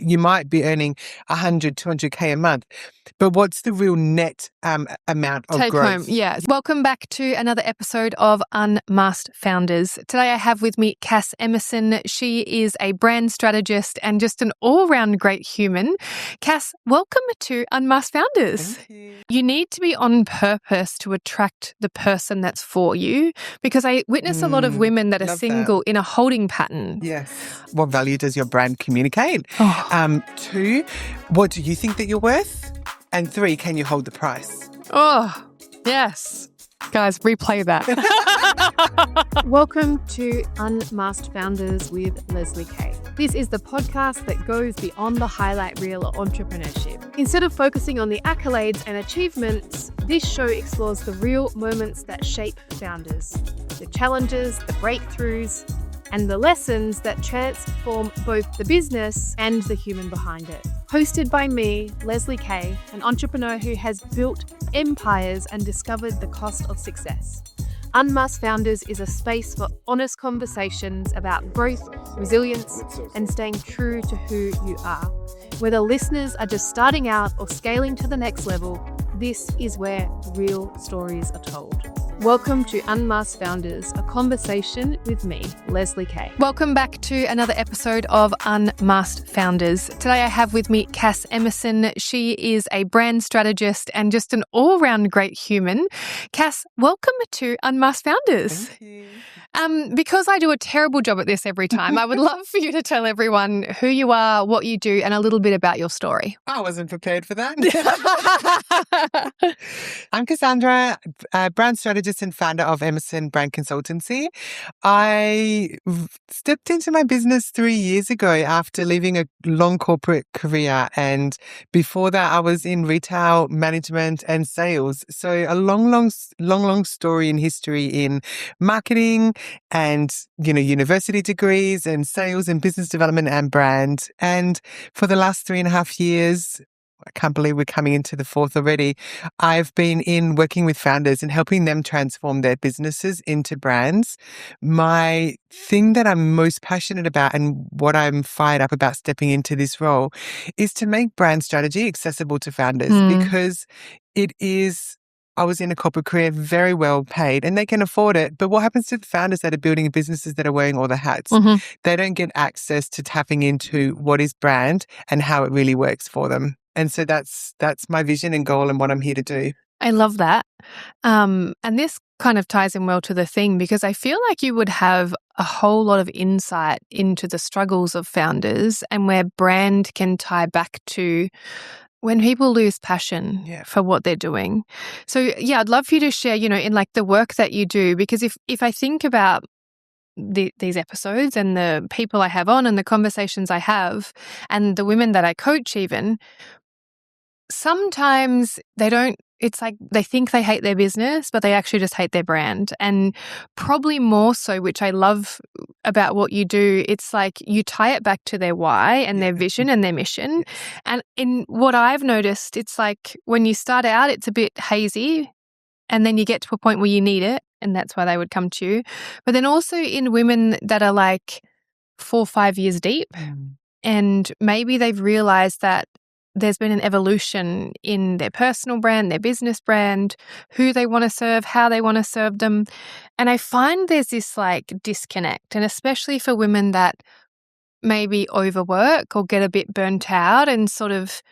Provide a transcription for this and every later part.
you might be earning 100, 200K a month, but what's the real net amount of Take growth? home, yeah. Welcome back to another episode of Unmasked Founders. Today I have with me Cass Emerson. She is a brand strategist and just an all-round great human. Cass, welcome to Unmasked Founders. Thank you. You need to be on purpose to attract the person that's for you, because I witness a lot of women that are single in a holding pattern. Yes. What value does your brand communicate? Oh. 2, what do you think that you're worth? And 3, can you hold the price? Oh, yes. Guys, replay that. Welcome to Unmasked Founders with Leslie Kay. This is the podcast that goes beyond the highlight reel of entrepreneurship. Instead of focusing on the accolades and achievements, this show explores the real moments that shape founders, the challenges, the breakthroughs, and the lessons that transform both the business and the human behind it. Hosted by me, Leslie Kay, an entrepreneur who has built empires and discovered the cost of success. Unmasked Founders is a space for honest conversations about growth, resilience, and staying true to who you are. Whether listeners are just starting out or scaling to the next level, this is where real stories are told. Welcome to Unmasked Founders, a conversation with me, Leslie Kay. Welcome back to another episode of Unmasked Founders. Today I have with me Cass Emerson. She is a brand strategist and just an all-round great human. Cass, welcome to Unmasked Founders. Thank you. Because I do a terrible job at this every time, I would love for you to tell everyone who you are, what you do, and a little bit about your story. I wasn't prepared for that. I'm Cassandra, brand strategist and founder of Emerson Brand Consultancy. I stepped into my business 3 years ago after leaving a long corporate career. And before that, I was in retail management and sales. So a long story in history in marketing and, university degrees and sales and business development and brand. And for the last 3.5 years, I can't believe we're coming into the 4th already, I've been in working with founders and helping them transform their businesses into brands. My thing that I'm most passionate about and what I'm fired up about stepping into this role is to make brand strategy accessible to founders because it is... I was in a corporate career, very well paid, and they can afford it. But what happens to the founders that are building businesses that are wearing all the hats? They don't get access to tapping into what is brand and how it really works for them. And so that's my vision and goal and what I'm here to do. I love that. And this kind of ties in well to the thing, because I feel like you would have a whole lot of insight into the struggles of founders and where brand can tie back to when people lose passion for what they're doing. So I'd love for you to share, in like the work that you do, because if I think about these episodes and the people I have on and the conversations I have and the women that I coach even, sometimes it's like they think they hate their business, but they actually just hate their brand. And probably more so, which I love about what you do, it's like you tie it back to their why and their vision and their mission. Yes. And in what I've noticed, it's like when you start out, it's a bit hazy and then you get to a point where you need it, and that's why they would come to you. But then also in women that are like 4 or 5 years deep and maybe they've realized that there's been an evolution in their personal brand, their business brand, who they want to serve, how they want to serve them. And I find there's this like disconnect, and especially for women that maybe overwork or get a bit burnt out and sort of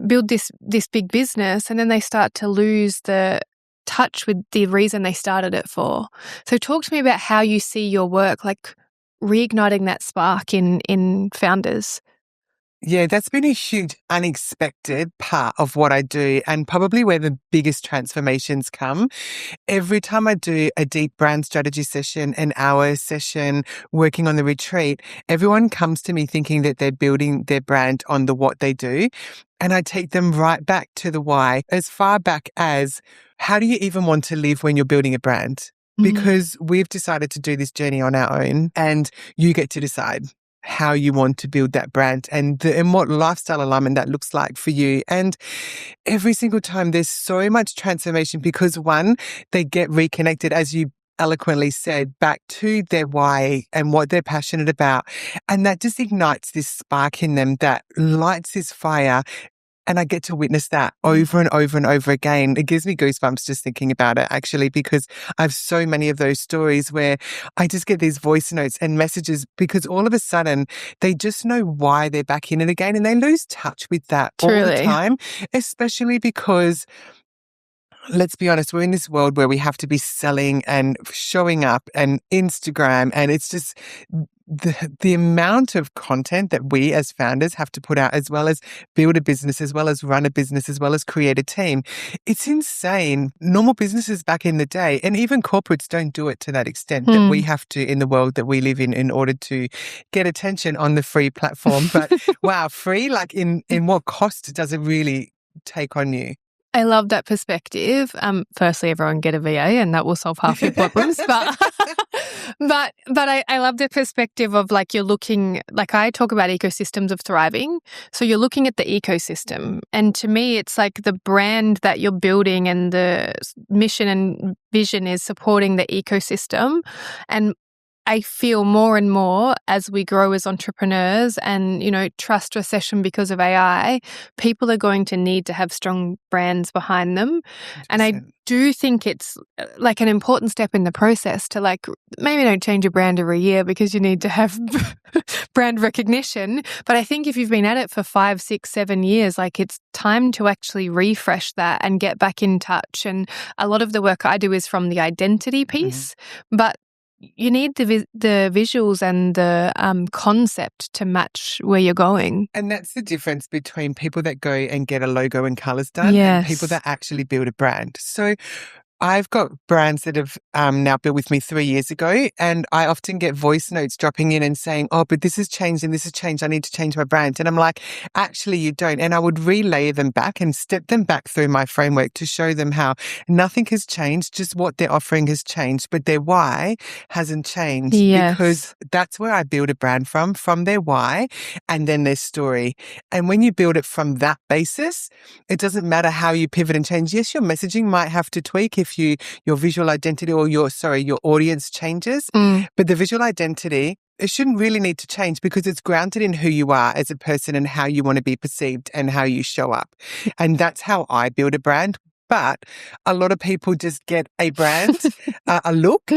build this big business, and then they start to lose the touch with the reason they started it for. So talk to me about how you see your work, like reigniting that spark in founders. Yeah, that's been a huge unexpected part of what I do and probably where the biggest transformations come. Every time I do a deep brand strategy session, an hour session, working on the retreat, everyone comes to me thinking that they're building their brand on the what they do. And I take them right back to the why, as far back as how do you even want to live when you're building a brand? Because we've decided to do this journey on our own, and you get to decide how you want to build that brand and what lifestyle alignment that looks like for you. And every single time there's so much transformation because one, they get reconnected as you eloquently said, back to their why and what they're passionate about. And that just ignites this spark in them that lights this fire. And I get to witness that over and over and over again. It gives me goosebumps just thinking about it, actually, because I have so many of those stories where I just get these voice notes and messages because all of a sudden they just know why they're back in it again, and they lose touch with that all the time, especially because, let's be honest, we're in this world where we have to be selling and showing up and Instagram, and it's just the amount of content that we as founders have to put out, as well as build a business, as well as run a business, as well as create a team. It's insane. Normal businesses back in the day, and even corporates, don't do it to that extent that we have to in the world that we live in order to get attention on the free platform. But wow, free, like in what cost does it really take on you? I love that perspective. Firstly, everyone get a VA and that will solve half your problems. But I love the perspective of like you're looking, like I talk about ecosystems of thriving. So you're looking at the ecosystem. And to me, it's like the brand that you're building and the mission and vision is supporting the ecosystem. And I feel more and more as we grow as entrepreneurs and, you know, trust recession because of AI, people are going to need to have strong brands behind them. 100%. And I do think it's like an important step in the process to like, maybe don't change your brand every year because you need to have brand recognition. But I think if you've been at it for 5, 6, 7 years, like it's time to actually refresh that and get back in touch. And a lot of the work I do is from the identity piece, but you need the visuals and the concept to match where you're going. And that's the difference between people that go and get a logo and colours done and people that actually build a brand. So I've got brands that have now built with me 3 years ago, and I often get voice notes dropping in and saying, oh, but this has changed and this has changed. I need to change my brand. And I'm like, actually, you don't. And I would relay them back and step them back through my framework to show them how nothing has changed, just what they're offering has changed, but their why hasn't changed. Because that's where I build a brand from their why and then their story. And when you build it from that basis, it doesn't matter how you pivot and change. Yes, your messaging might have to tweak if your visual identity or your audience changes, but the visual identity, it shouldn't really need to change because it's grounded in who you are as a person and how you want to be perceived and how you show up. And that's how I build a brand. But a lot of people just get a brand, a look,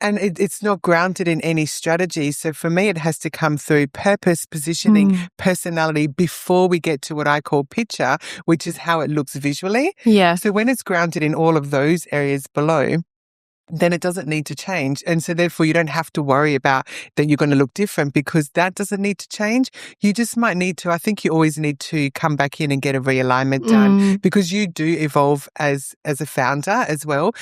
and it's not grounded in any strategy. So for me, it has to come through purpose, positioning, personality before we get to what I call picture, which is how it looks visually. Yeah. So when it's grounded in all of those areas below, then it doesn't need to change. And so therefore you don't have to worry about that you're going to look different because that doesn't need to change. You just might need to, I think you always need to come back in and get a realignment done because you do evolve as a founder as well.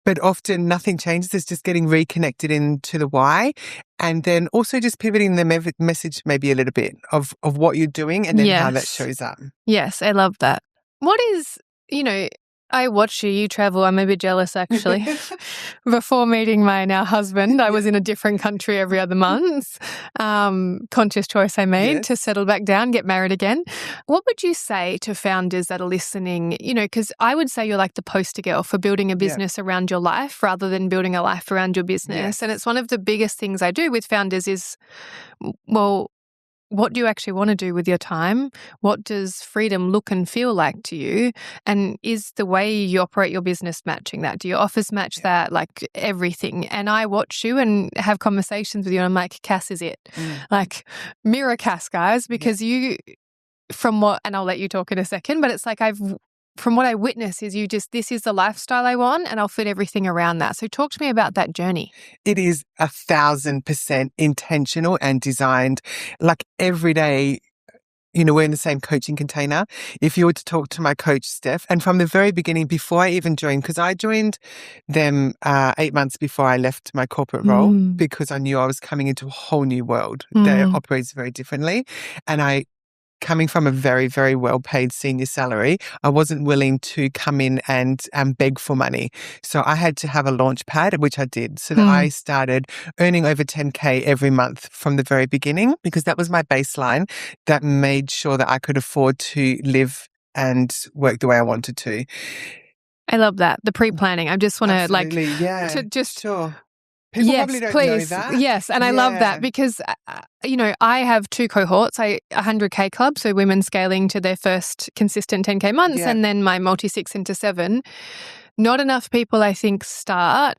But often nothing changes. It's just getting reconnected into the why and then also just pivoting the message maybe a little bit of what you're doing and then how that shows up. Yes, I love that. What is, you know, I watch you travel. I'm a bit jealous, actually. Before meeting my now husband, I was in a different country every other month. Conscious choice I made to settle back down, get married again. What would you say to founders that are listening? You know, because I would say you're like the poster girl for building a business around your life rather than building a life around your business. And it's one of the biggest things I do with founders is, well, what do you actually want to do with your time? What does freedom look and feel like to you? And is the way you operate your business matching that? Do your offers match that? Like everything. And I watch you and have conversations with you and I'm like, Cass is it. Like mirror Cass, guys, because you, from what, and I'll let you talk in a second, but it's like from what I witness is you just, this is the lifestyle I want and I'll fit everything around that. So talk to me about that journey. It is 1,000% intentional and designed. Like every day, you know, we're in the same coaching container. If you were to talk to my coach, Steph, and from the very beginning, before I even joined, because I joined them 8 months before I left my corporate role because I knew I was coming into a whole new world that operates very differently. And coming from a very, very well-paid senior salary, I wasn't willing to come in and beg for money. So I had to have a launch pad, which I did. So that I started earning over 10K every month from the very beginning because that was my baseline that made sure that I could afford to live and work the way I wanted to. I love that. The pre-planning. I just want to Absolutely, yeah. to just Sure. People probably don't know that. Yes, and I love that because, I have 2 cohorts. 100K club, so women scaling to their first consistent 10K months, Yeah. and then my multi-6 into 7. Not enough people, I think, start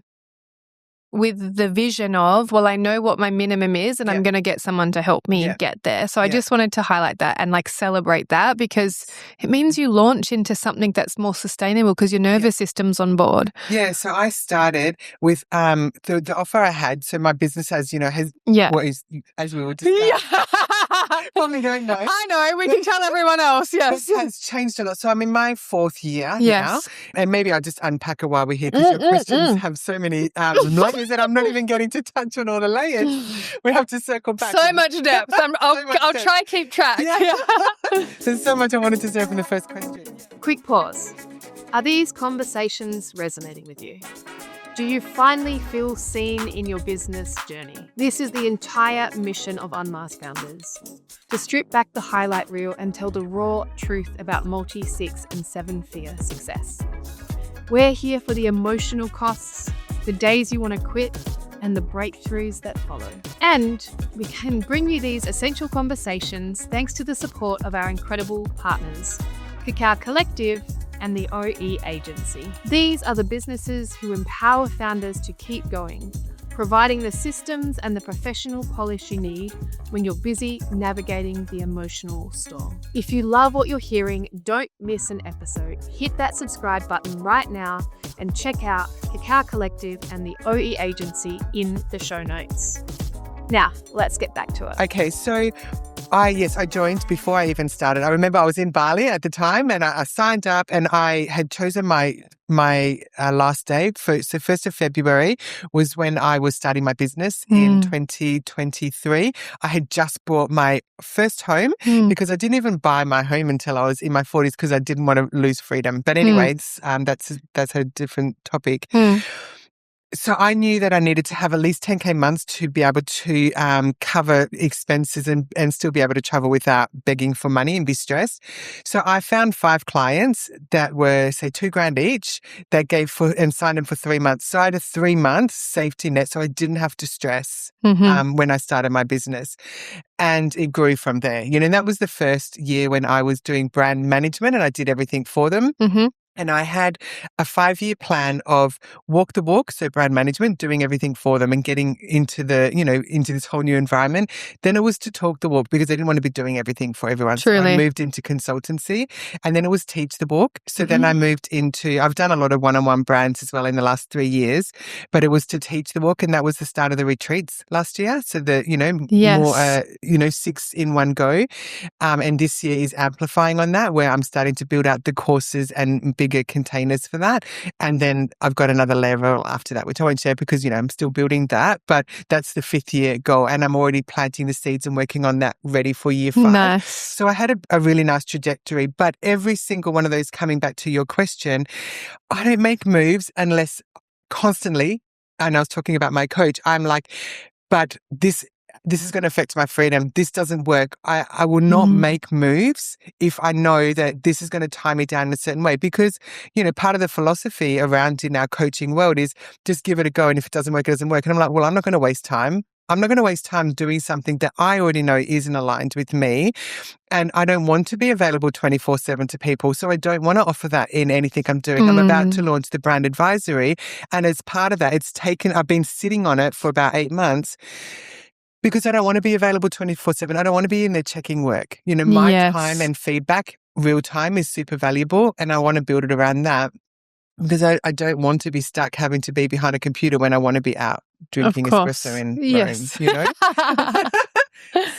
with the vision of, well, I know what my minimum is and I'm going to get someone to help me get there. So I just wanted to highlight that and celebrate that, because it means you launch into something that's more sustainable because your nervous system's on board. Yeah, so I started with the offer I had. So my business has what is, as we were discussing. Probably don't know. I know, we can tell everyone else, yes. It has changed a lot. So I'm in my 4th year now. And maybe I'll just unpack it while we're here, because your questions have so many layers that I'm not even getting to touch on all the layers. We have to circle back. So much depth. I'll try to keep track. Yeah. There's so much I wanted to say from the first question. Quick pause. Are these conversations resonating with you? Do you finally feel seen in your business journey? This is the entire mission of Unmasked Founders. To strip back the highlight reel and tell the raw truth about multi-6 and 7-figure success. We're here for the emotional costs, the days you want to quit, and the breakthroughs that follow. And we can bring you these essential conversations thanks to the support of our incredible partners, Cacao Collective and the OE Agency. These are the businesses who empower founders to keep going, providing the systems and the professional polish you need when you're busy navigating the emotional storm. If you love what you're hearing, don't miss an episode. Hit that subscribe button right now and check out Cacao Collective and the OE Agency in the show notes. Now, let's get back to it. Okay, so I joined before I even started. I remember I was in Bali at the time, and I signed up, and I had chosen my last day. So 1st of February was when I was starting my business in 2023. I had just bought my first home because I didn't even buy my home until I was in my 40s because I didn't want to lose freedom. But anyways, that's a different topic. So I knew that I needed to have at least 10K months to be able to cover expenses and still be able to travel without begging for money and be stressed. So I found 5 clients that were, say, $2,000 each that and signed them for 3 months. So I had a 3-month safety net, so I didn't have to stress when I started my business. And it grew from there. That was the first year when I was doing brand management and I did everything for them. And I had a 5-year plan of walk the walk, so brand management, doing everything for them and getting into into this whole new environment. Then it was to talk the walk because I didn't want to be doing everything for everyone. Truly. So I moved into consultancy, and then it was teach the walk. So then I moved into, I've done a lot of one-on-one brands as well in the last 3 years, but it was to teach the walk. And that was the start of the retreats last year. So more, 6 in one go. And this year is amplifying on that, where I'm starting to build out the courses and bigger containers for that. And then I've got another level after that, which I won't share because, I'm still building that, but that's the 5th year goal. And I'm already planting the seeds and working on that ready for year 5. Nice. So I had a really nice trajectory, but every single one of those, coming back to your question, I don't make moves unless constantly, and I was talking about my coach, I'm like, but this is going to affect my freedom. This doesn't work. I will not make moves if I know that this is going to tie me down in a certain way, because, part of the philosophy around in our coaching world is just give it a go. And if it doesn't work, it doesn't work. And I'm like, well, I'm not going to waste time. I'm not going to waste time doing something that I already know isn't aligned with me. And I don't want to be available 24/7 to people. So I don't want to offer that in anything I'm doing. I'm about to launch the brand advisory. And as part of that, I've been sitting on it for about 8 months. Because I don't want to be available 24/7. I don't want to be in there checking work. My time and feedback, real time, is super valuable. And I want to build it around that because I don't want to be stuck having to be behind a computer when I want to be out drinking espresso in rooms,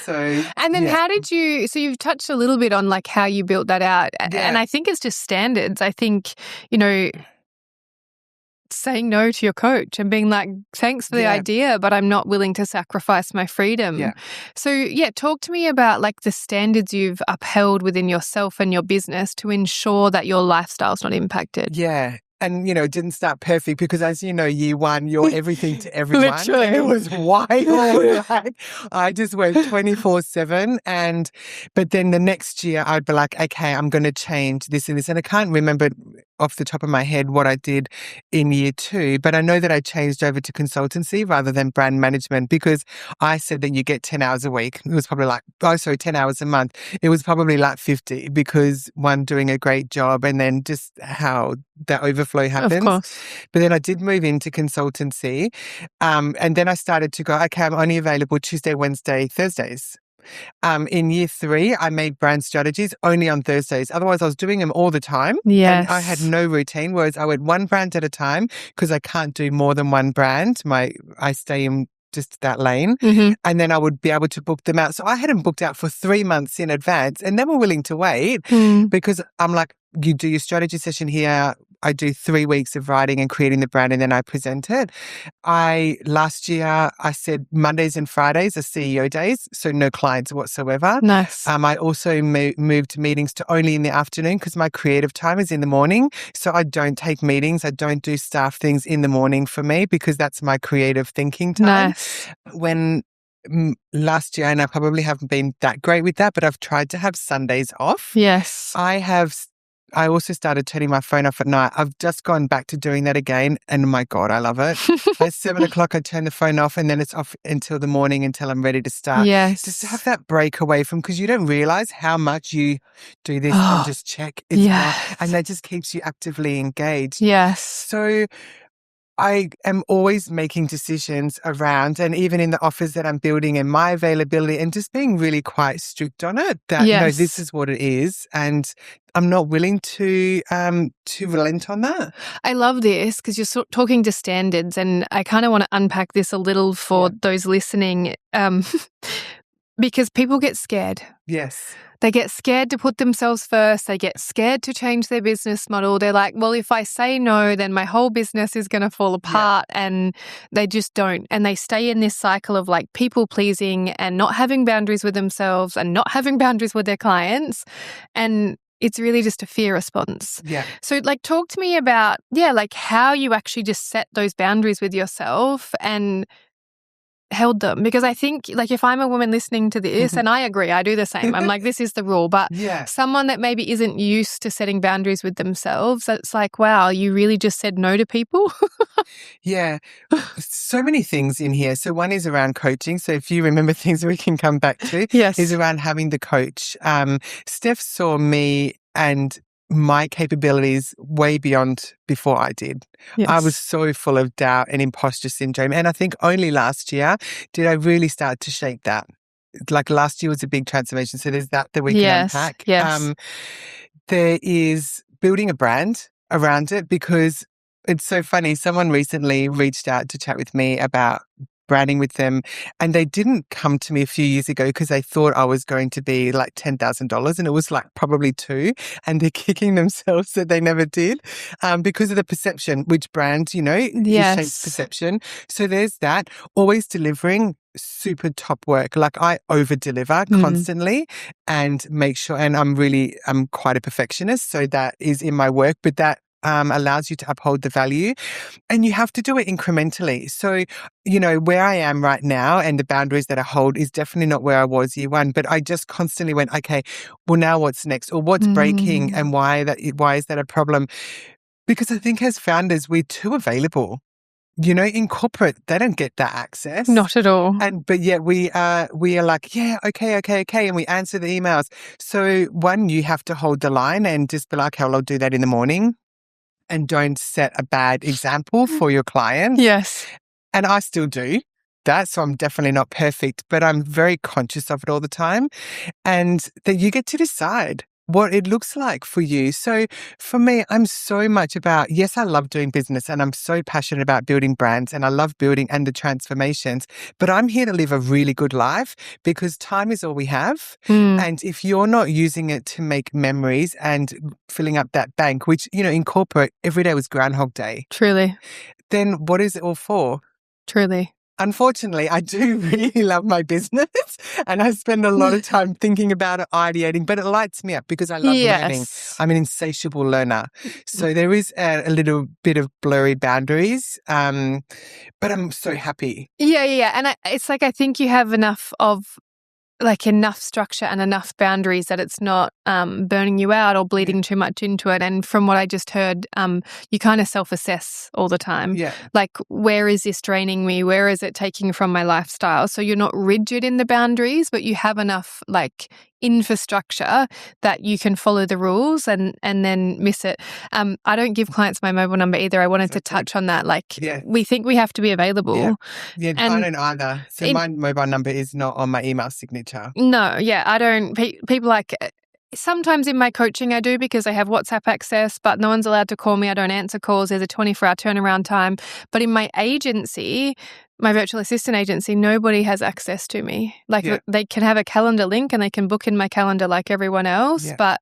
So, and then how did you, so you've touched a little bit on how you built that out. Yeah. And I think it's just standards. I think, saying no to your coach and being like, thanks for the idea, but I'm not willing to sacrifice my freedom. Yeah. So talk to me about the standards you've upheld within yourself and your business to ensure that your lifestyle's not impacted. Yeah. And, it didn't start perfect because, as you know, year one, you're everything to everyone. Literally. It was wild. Like, I just went 24/7. But then the next year I'd be like, okay, I'm going to change this and this. And I can't remember off the top of my head what I did in year two, but I know that I changed over to consultancy rather than brand management because I said that you get 10 hours a week. It was probably 10 hours a month. It was probably like 50 because one, doing a great job and then just how that overflow happens. Of course. But then I did move into consultancy. And then I started to go, okay, I'm only available Tuesday, Wednesday, Thursdays. In year three, I made brand strategies only on Thursdays. Otherwise, I was doing them all the time. Yes. And I had no routine, whereas I went one brand at a time because I can't do more than one brand. I stay in just that lane. Mm-hmm. And then I would be able to book them out. So I had them booked out for 3 months in advance and they were willing to wait because I'm like, you do your strategy session here. I do 3 weeks of writing and creating the brand and then I present it. Last year, I said Mondays and Fridays are CEO days, so no clients whatsoever. Nice. I also moved meetings to only in the afternoon because my creative time is in the morning. So I don't take meetings. I don't do staff things in the morning for me because that's my creative thinking time. Nice. When last year, and I probably haven't been that great with that, but I've tried to have Sundays off. Yes. I also started turning my phone off at night. I've just gone back to doing that again. And my God, I love it. At 7 o'clock, I turn the phone off and then it's off until the morning until I'm ready to start. Yes. Just to have that break away from, because you don't realize how much you do this and just check. And that just keeps you actively engaged. Yes. So I am always making decisions around, and even in the offers that I'm building and my availability, and just being really quite strict on it that, no, this is what it is. And I'm not willing to relent on that. I love this because you're talking to standards, and I kind of want to unpack this a little for those listening because people get scared. Yes. They get scared to put themselves first. They get scared to change their business model. They're like, well, if I say no, then my whole business is going to fall apart. And they just don't. And they stay in this cycle of like people pleasing and not having boundaries with themselves and not having boundaries with their clients. And it's really just a fear response. Yeah. So like talk to me about, like how you actually just set those boundaries with yourself and held them, because I think like if I'm a woman listening to this, and I agree, I do the same. I'm like, this is the rule. But someone that maybe isn't used to setting boundaries with themselves, it's like, wow, you really just said no to people. Yeah. So many things in here. So one is around coaching. So if you remember things we can come back to, is around having the coach. Steph saw me and my capabilities way beyond before I did. Yes. I was so full of doubt and imposter syndrome. And I think only last year did I really start to shake that. Like last year was a big transformation. So there's that we can unpack. Yes. There is building a brand around it, because it's so funny. Someone recently reached out to chat with me about branding with them, and they didn't come to me a few years ago because they thought I was going to be like $10,000, and it was like probably 2, and they're kicking themselves that they never did because of the perception, which brand, shapes perception. So there's that. Always delivering super top work. Like I over deliver constantly and make sure, and I'm quite a perfectionist, so that is in my work, but that allows you to uphold the value, and you have to do it incrementally. So, where I am right now and the boundaries that I hold is definitely not where I was year one, but I just constantly went, okay, well, now what's next, or what's breaking, and why is that a problem? Because I think as founders, we're too available. In corporate, they don't get that access. Not at all. But yet we are like, okay. And we answer the emails. So one, you have to hold the line and just be like, I'll do that in the morning. And don't set a bad example for your clients. Yes. And I still do that. So I'm definitely not perfect, but I'm very conscious of it all the time. And that you get to decide what it looks like for you. So for me, I'm so much about, yes, I love doing business and I'm so passionate about building brands and I love building and the transformations, but I'm here to live a really good life because time is all we have. And if you're not using it to make memories and filling up that bank, which, in corporate, every day was Groundhog Day. Truly. Then what is it all for? Truly. unfortunately, I do really love my business and I spend a lot of time thinking about it, ideating, but it lights me up because I love learning. Yes. I'm an insatiable learner. So there is a little bit of blurry boundaries, but I'm so happy. Yeah. And it's like I think you have enough structure and enough boundaries that it's not burning you out or bleeding too much into it. And from what I just heard, you kind of self-assess all the time. Yeah. Like, where is this draining me? Where is it taking from my lifestyle? So you're not rigid in the boundaries, but you have enough like infrastructure that you can follow the rules and then miss it. I don't give clients my mobile number either. I wanted to touch on that. Like, we think we have to be available. Yeah, I don't either. So my mobile number is not on my email signature. No, yeah, I don't. People like, sometimes in my coaching I do because I have WhatsApp access, but no one's allowed to call me. I don't answer calls. There's a 24-hour turnaround time. But in my agency, my virtual assistant agency, nobody has access to me. Like they can have a calendar link and they can book in my calendar like everyone else, but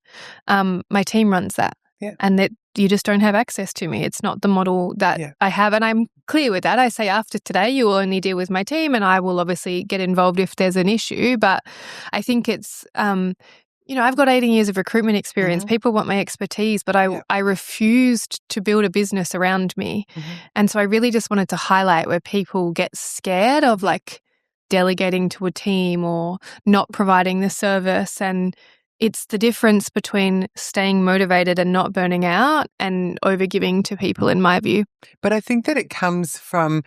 my team runs that. Yeah. And that you just don't have access to me. It's not the model that I have. And I'm clear with that. I say after today, you will only deal with my team and I will obviously get involved if there's an issue. But I think it's, I've got 18 years of recruitment experience. People want my expertise, but I refused to build a business around me. And so I really just wanted to highlight where people get scared of like delegating to a team or not providing the service. And it's the difference between staying motivated and not burning out and overgiving to people, in my view. But I think that it comes from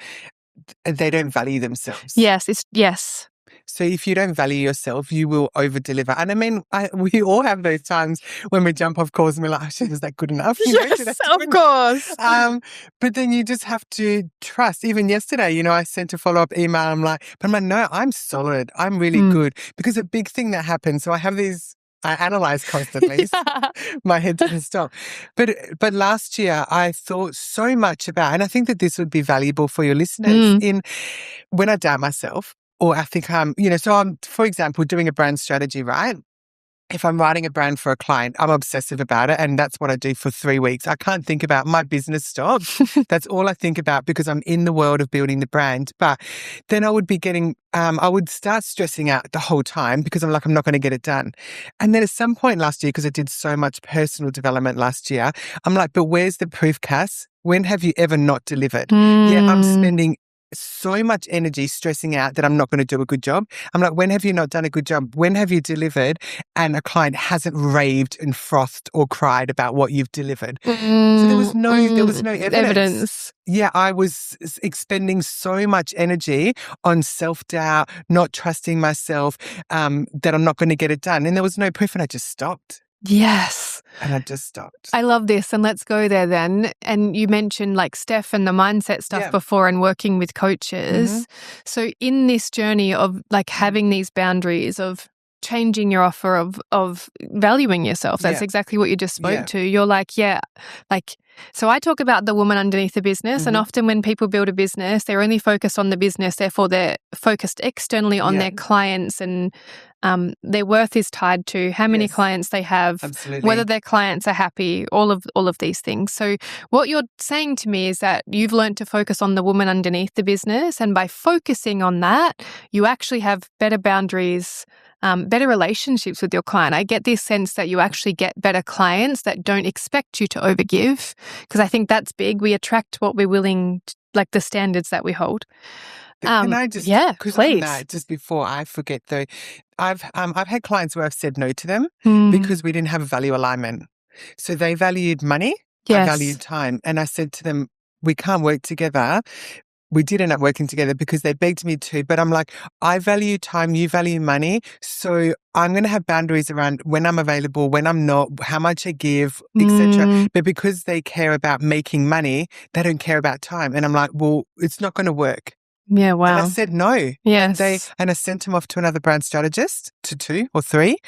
they don't value themselves. Yes. So if you don't value yourself, you will over-deliver. And I mean, we all have those times when we jump off calls and we're like, oh, shit, is that good enough? Yes, of course. But then you just have to trust. Even yesterday, I sent a follow-up email. I'm like, no, I'm solid. I'm really good. Because a big thing that happens, so I have these, I analyze constantly. My head doesn't stop. But last year I thought so much about, and I think that this would be valuable for your listeners, in when I doubt myself, or I think so I'm, for example, doing a brand strategy, right? If I'm writing a brand for a client, I'm obsessive about it. And that's what I do for 3 weeks. I can't think about my business stops. That's all I think about because I'm in the world of building the brand. But then I would be I would start stressing out the whole time because I'm like, I'm not going to get it done. And then at some point last year, because I did so much personal development last year, I'm like, but where's the proof, Cass? When have you ever not delivered? Yeah, I'm spending so much energy stressing out that I'm not going to do a good job. I'm like, when have you not done a good job? When have you delivered and a client hasn't raved and frothed or cried about what you've delivered? So there was no evidence. Yeah, I was expending so much energy on self-doubt, not trusting myself, that I'm not going to get it done. And there was no proof and I just stopped. Yes. And I just stopped. I love this. And let's go there then. And you mentioned like Steph and the mindset stuff before and working with coaches. So in this journey of like having these boundaries of changing your offer of valuing yourself, that's exactly what you just spoke to. You're like, so I talk about the woman underneath the business, and often when people build a business, they're only focused on the business, therefore they're focused externally on their clients, and their worth is tied to how many clients they have, whether their clients are happy, all of these things. So what you're saying to me is that you've learned to focus on the woman underneath the business, and by focusing on that, you actually have better boundaries, better relationships with your client. I get this sense that you actually get better clients that don't expect you to overgive, because I think that's big. We attract what we're willing to, like the standards that we hold. Can I just, please. Just before I forget though, I've had clients where I've said no to them because we didn't have a value alignment. So they valued money, I valued time. And I said to them, we can't work together. We did end up working together because they begged me to, but I'm like, I value time, you value money. So I'm going to have boundaries around when I'm available, when I'm not, how much I give, etc. But because they care about making money, they don't care about time. And I'm like, well, it's not going to work. Yeah, wow. And I said no. Yes. And I sent them off to another brand strategist, to 2 or 3.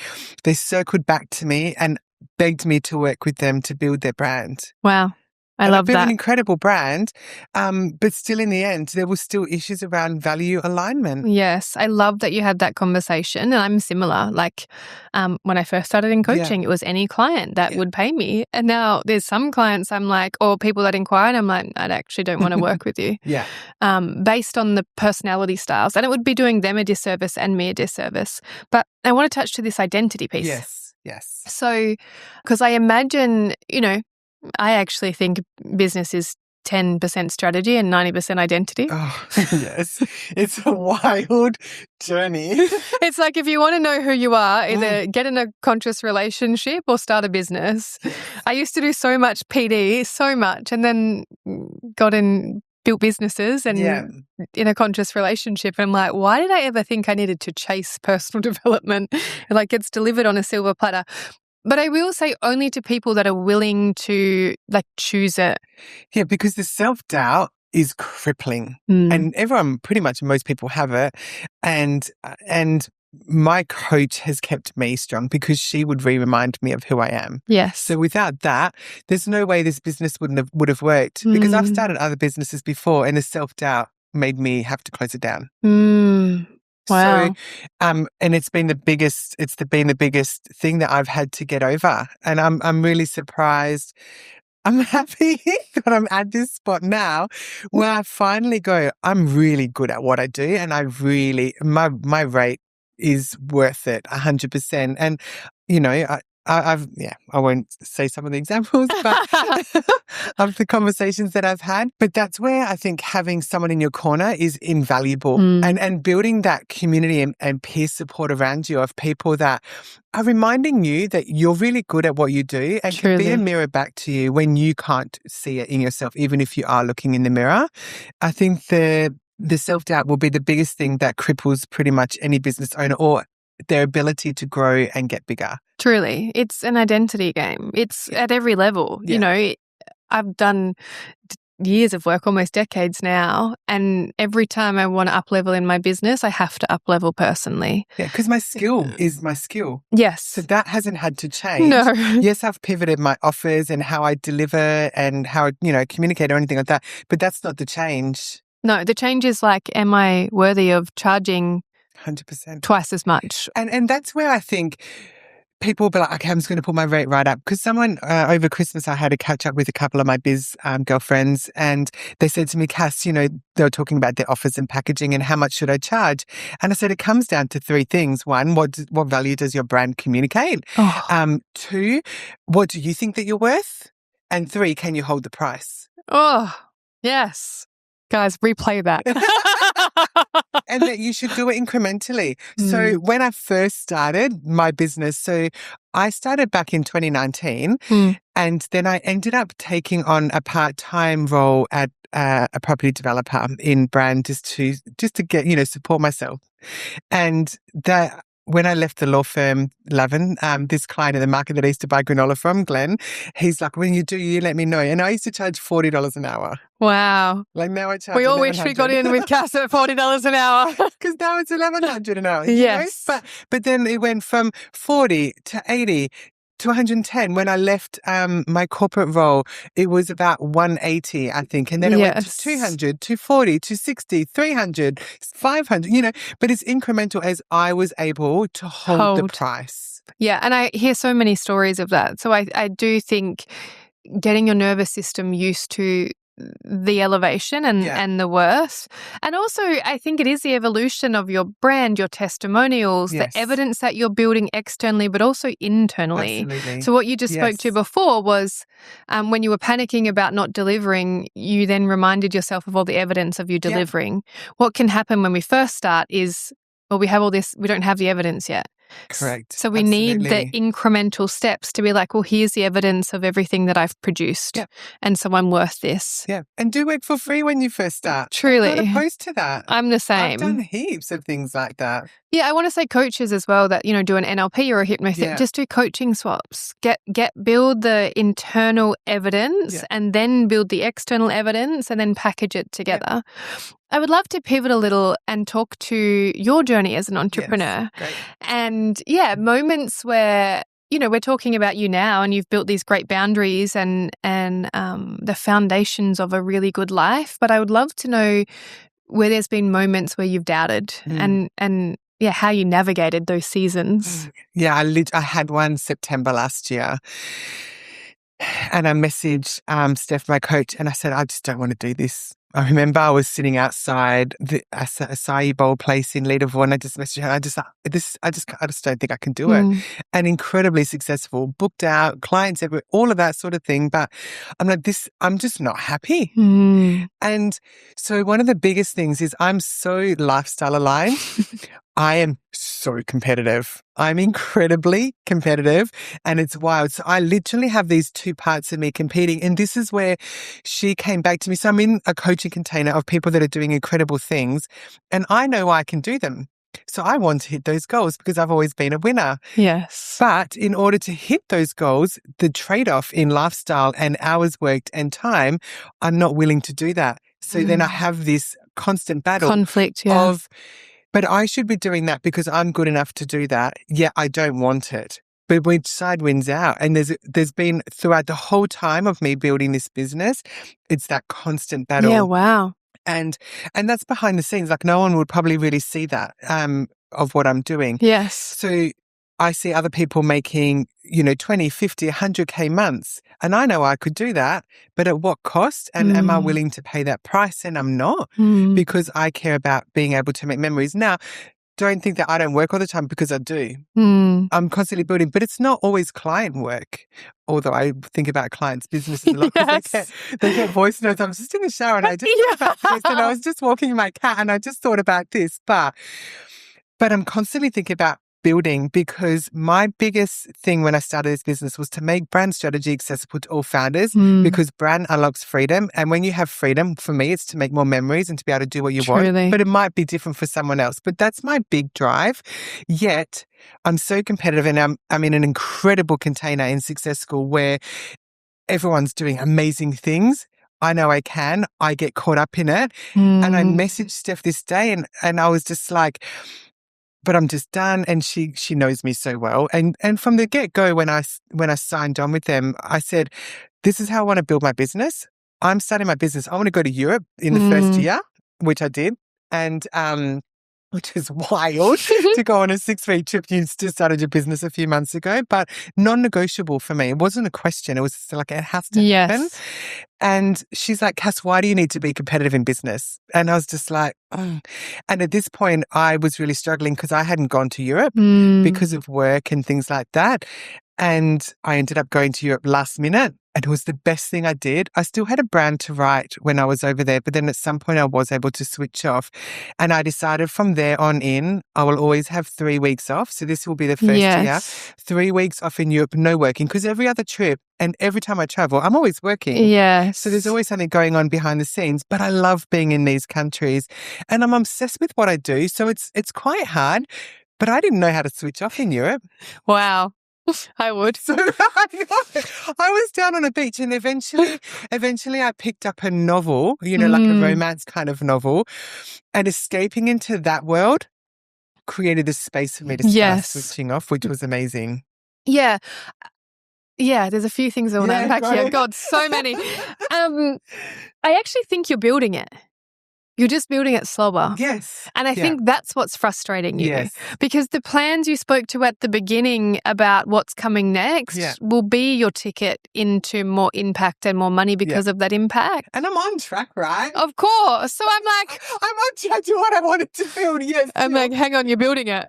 They circled back to me and begged me to work with them to build their brand. Wow. I And love built that. an incredible brand, but still in the end, there were still issues around value alignment. Yes, I love that you had that conversation, and I'm similar. Like when I first started in coaching, it was any client that would pay me, and now there's some clients I'm like, or people that inquire, and I'm like, I actually don't want to work with you. Yeah. Based on the personality styles, and it would be doing them a disservice and me a disservice. But I want to touch to this identity piece. Yes. So, because I imagine, I actually think business is 10% strategy and 90% identity. Oh, yes. It's a wild journey. It's like if you want to know who you are, either get in a conscious relationship or start a business. I used to do so much PD, and then built businesses and in a conscious relationship. And I'm like, why did I ever think I needed to chase personal development? Like it's delivered on a silver platter. But I will say only to people that are willing to choose it. Yeah, because the self-doubt is crippling. And pretty much most people have it. And my coach has kept me strong because she would remind me of who I am. Yes. So without that, there's no way this business would have worked because I've started other businesses before and the self-doubt made me have to close it down. Wow. So, and it's been the biggest thing that I've had to get over. And I'm really surprised. I'm happy that I'm at this spot now where I finally go, I'm really good at what I do. And my rate is worth it 100%. And, I won't say some of the examples, but of the conversations that I've had. But that's where I think having someone in your corner is invaluable and building that community and peer support around you of people that are reminding you that you're really good at what you do and can be a mirror back to you when you can't see it in yourself, even if you are looking in the mirror. I think the self-doubt will be the biggest thing that cripples pretty much any business owner or their ability to grow and get bigger. Truly. It's an identity game. It's at every level. I've done years of work, almost decades now, and every time I want to up-level in my business, I have to up-level personally. Yeah, because my skill is my skill. Yes. So that hasn't had to change. No. Yes, I've pivoted my offers and how I deliver and how I, communicate or anything like that, but that's not the change. No, the change is am I worthy of charging 100%. Twice as much? And that's where I think people will be like, okay, I'm just going to put my rate right up. Because someone over Christmas, I had a catch up with a couple of my biz girlfriends and they said to me, Cass, they were talking about their offers and packaging and how much should I charge? And I said, it comes down to three things. One, what value does your brand communicate? Two, what do you think that you're worth? And three, can you hold the price? Oh, yes. Guys, replay that. And that you should do it incrementally. So when I first started my business, so I started back in 2019 and then I ended up taking on a part-time role at a property developer in brand just to get, support myself. And that when I left the law firm, Lovin, this client in the market that I used to buy granola from, Glenn, he's like, when you do, you let me know. And I used to charge $40 an hour. Wow. Like now I charge We all wish we got in with Cass at $40 an hour. Because now it's $1,100 an hour. Yes. But then it went from 40 to 80 to 110. When I left my corporate role, it was about 180, I think. And then it went to 200, 240, 260, 300, 500, but it's incremental as I was able to hold the price. Yeah. And I hear so many stories of that. So I do think getting your nervous system used to the elevation and the worth. And also, I think it is the evolution of your brand, your testimonials, the evidence that you're building externally, but also internally. Absolutely. So what you just spoke to before was when you were panicking about not delivering, you then reminded yourself of all the evidence of you delivering. What can happen when we first start is, we have all this, we don't have the evidence yet. Correct. So we need the incremental steps to be like, well, here's the evidence of everything that I've produced. Yeah. And so I'm worth this. Yeah. And do work for free when you first start. Truly. I'm not opposed to that. I'm the same. I've done heaps of things like that. Yeah, I want to say coaches as well that, do an NLP or a hypnotherapy, just do coaching swaps. Build the internal evidence and then build the external evidence and then package it together. Yeah. I would love to pivot a little and talk to your journey as an entrepreneur. Yes, great. And moments where we're talking about you now, and you've built these great boundaries and the foundations of a really good life. But I would love to know where there's been moments where you've doubted and how you navigated those seasons. Yeah, I had one September last year, and I messaged Steph, my coach, and I said, I just don't want to do this. I remember I was sitting outside the acai bowl place in Leaderville, and I just messaged her. And I just don't think I can do it. And incredibly successful, booked out, clients everywhere, all of that sort of thing. But I'm like, I'm just not happy. And so one of the biggest things is I'm so lifestyle aligned. I am so competitive. I'm incredibly competitive, and it's wild. So I literally have these two parts of me competing, and this is where she came back to me. So I'm in a coaching container of people that are doing incredible things, and I know I can do them. So I want to hit those goals because I've always been a winner. Yes. But in order to hit those goals, the trade-off in lifestyle and hours worked and time, I'm not willing to do that. So then I have this constant battle. Conflict, But I should be doing that because I'm good enough to do that. Yeah, I don't want it. But which side wins out? And there's been throughout the whole time of me building this business, it's that constant battle. Yeah, wow. And that's behind the scenes. Like no one would probably really see that of what I'm doing. Yes. So I see other people making, 20, 50, 100K months. And I know I could do that, but at what cost? And am I willing to pay that price? And I'm not because I care about being able to make memories. Now, don't think that I don't work all the time because I do. I'm constantly building, but it's not always client work. Although I think about clients' businesses a lot because they get voice notes. I was just in the shower and I just thought about this, and I was just walking my cat and I just thought about this. But I'm constantly thinking about building because my biggest thing when I started this business was to make brand strategy accessible to all founders because brand unlocks freedom. And when you have freedom, for me, it's to make more memories and to be able to do what you want. But it might be different for someone else. But that's my big drive. Yet I'm so competitive, and I'm in an incredible container in Success School where everyone's doing amazing things. I know I can. I get caught up in it. And I messaged Steph this day and I was just like, but I'm just done. And she knows me so well. And from the get-go, when I signed on with them, I said, this is how I want to build my business. I'm starting my business. I want to go to Europe in the first year, which I did. And which is wild to go on a 6-week trip. You just started your business a few months ago, but non-negotiable for me. It wasn't a question. It was just like, it has to happen. And she's like, Cass, why do you need to be competitive in business? And I was just like, And at this point, I was really struggling because I hadn't gone to Europe because of work and things like that. And I ended up going to Europe last minute. And it was the best thing I did. I still had a brand to write when I was over there, but then at some point I was able to switch off. And I decided from there on in, I will always have 3 weeks off. So this will be the first year. 3 weeks off in Europe, no working, because every other trip and every time I travel, I'm always working. So there's always something going on behind the scenes, but I love being in these countries and I'm obsessed with what I do. So it's quite hard, but I didn't know how to switch off in Europe. Wow. I would. So I was down on a beach and eventually I picked up a novel, like a romance kind of novel, and escaping into that world created this space for me to start switching off, which was amazing. Yeah, there's a few things I want to unpack here. God, so many. I actually think you're building it. You're just building it slower. Yes. And I think that's what's frustrating you. Because the plans you spoke to at the beginning about what's coming next will be your ticket into more impact and more money because of that impact. And I'm on track, right? Of course. So I'm like, I'm on track to what I wanted to build. Yes. I'm like, hang on, you're building it.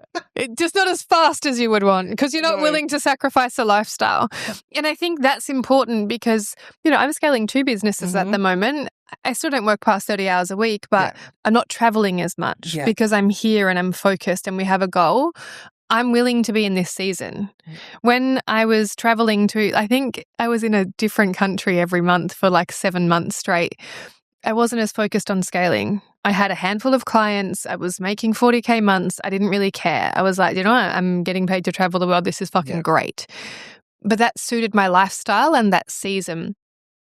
Just not as fast as you would want because you're not willing to sacrifice a lifestyle. And I think that's important because, I'm scaling 2 businesses at the moment. I still don't work past 30 hours a week, but I'm not traveling as much because I'm here and I'm focused and we have a goal. I'm willing to be in this season. When I was traveling I think I was in a different country every month for like 7 months straight. I wasn't as focused on scaling. I had a handful of clients. I was making 40K months. I didn't really care. I was like, what? I'm getting paid to travel the world. This is fucking great. But that suited my lifestyle and that season.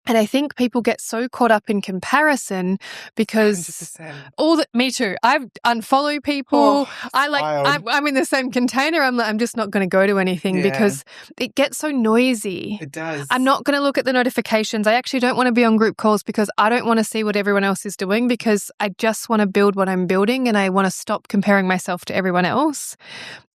And I think people get so caught up in comparison because 100%. me too. I unfollow people. Wild. I'm in the same container. I'm just not going to go to anything because it gets so noisy. It does. I'm not going to look at the notifications. I actually don't want to be on group calls because I don't want to see what everyone else is doing, because I just want to build what I'm building and I want to stop comparing myself to everyone else.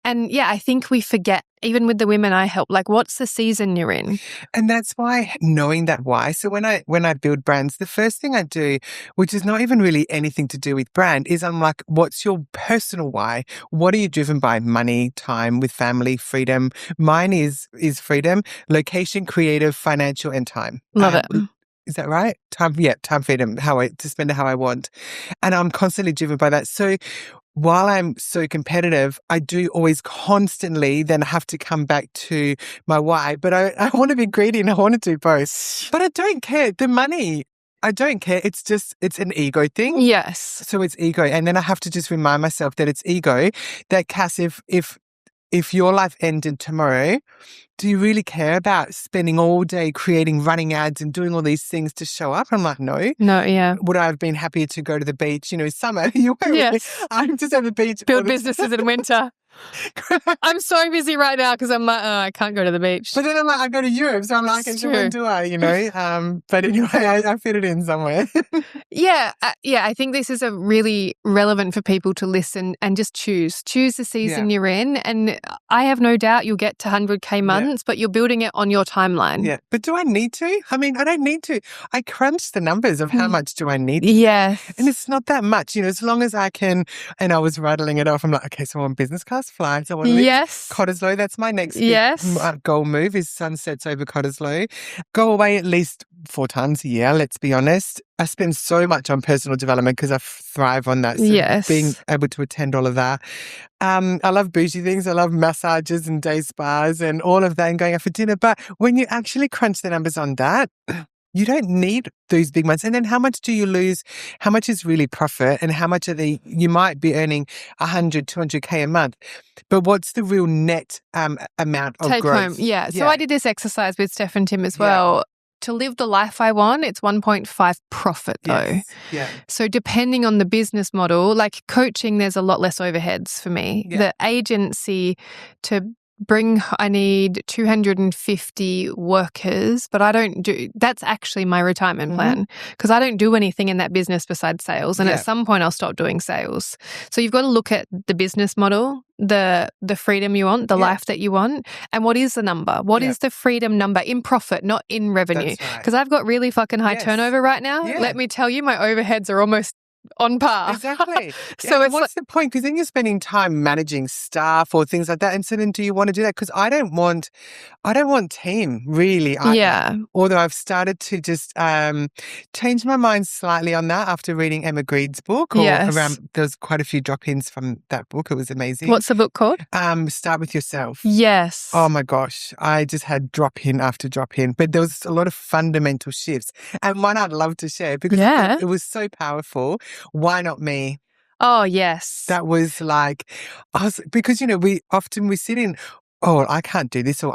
And yeah, I think we forget, even with the women I help, like, what's the season you're in? And that's why, knowing that why. So when I build brands, the first thing I do, which is not even really anything to do with brand, is I'm like, what's your personal why? What are you driven by? Money, time with family, freedom. Mine is freedom, location, creative, financial, and time. Love it. Is that right? Time, freedom, to spend it how I want. And I'm constantly driven by that. So while I'm so competitive, I do always constantly then have to come back to my why. But I want to be greedy and I want to do both. But I don't care. The money, I don't care. It's an ego thing. Yes. So it's ego. And then I have to just remind myself that it's ego. That, Cass, if your life ended tomorrow, do you really care about spending all day creating, running ads and doing all these things to show up? I'm like, no. No, yeah. Would I have been happier to go to the beach, summer? Yes. I'm just at the beach. Build businesses in winter. I'm so busy right now because I'm like, I can't go to the beach. But then I'm like, I go to Europe, so I'm like, when do I, But anyway, I fit it in somewhere. Yeah, I think this is a really relevant for people to listen and just choose the season you're in. And I have no doubt you'll get to 100K months, but you're building it on your timeline. Yeah, but do I need to? I mean, I don't need to. I crunch the numbers of how much do I need to. Yes. And it's not that much, as long as I can. And I was rattling it off. I'm like, okay, so I want business class flights. I want to live Cottesloe. That's my next goal move, is sunsets over Cottesloe. Go away at least 4 times a year, let's be honest. I spend so much on personal development because I thrive on that. So being able to attend all of that. I love bougie things. I love massages and day spas and all of that and going out for dinner. But when you actually crunch the numbers on that, you don't need those big months. And then how much do you lose? How much is really profit? And how much you might be earning 100, 200K a month. But what's the real net amount of take growth? Home? Yeah. So I did this exercise with Steph and Tim as well. To live the life I want, it's 1.5 profit though. Yes. Yeah. So depending on the business model, like coaching, there's a lot less overheads for me. Yeah. The agency I need 250 workers, but that's actually my retirement plan, because I don't do anything in that business besides sales. And at some point I'll stop doing sales. So you've got to look at the business model, the freedom you want, the life that you want, and what is the number? What is the freedom number in profit, not in revenue? Because I've got really fucking high turnover right now. Yeah. Let me tell you, my overheads are almost on par. Exactly. So what's the point? Because then you're spending time managing staff or things like that. And so then do you want to do that? Because I don't want team really either. Yeah. Although I've started to just change my mind slightly on that after reading Emma Greed's book. There's quite a few drop-ins from that book. It was amazing. What's the book called? Start With Yourself. Yes. Oh my gosh. I just had drop-in after drop-in. But there was a lot of fundamental shifts. And one I'd love to share because it was so powerful. Why not me? Oh, yes. That was like, because, we sit in, I can't do this, or,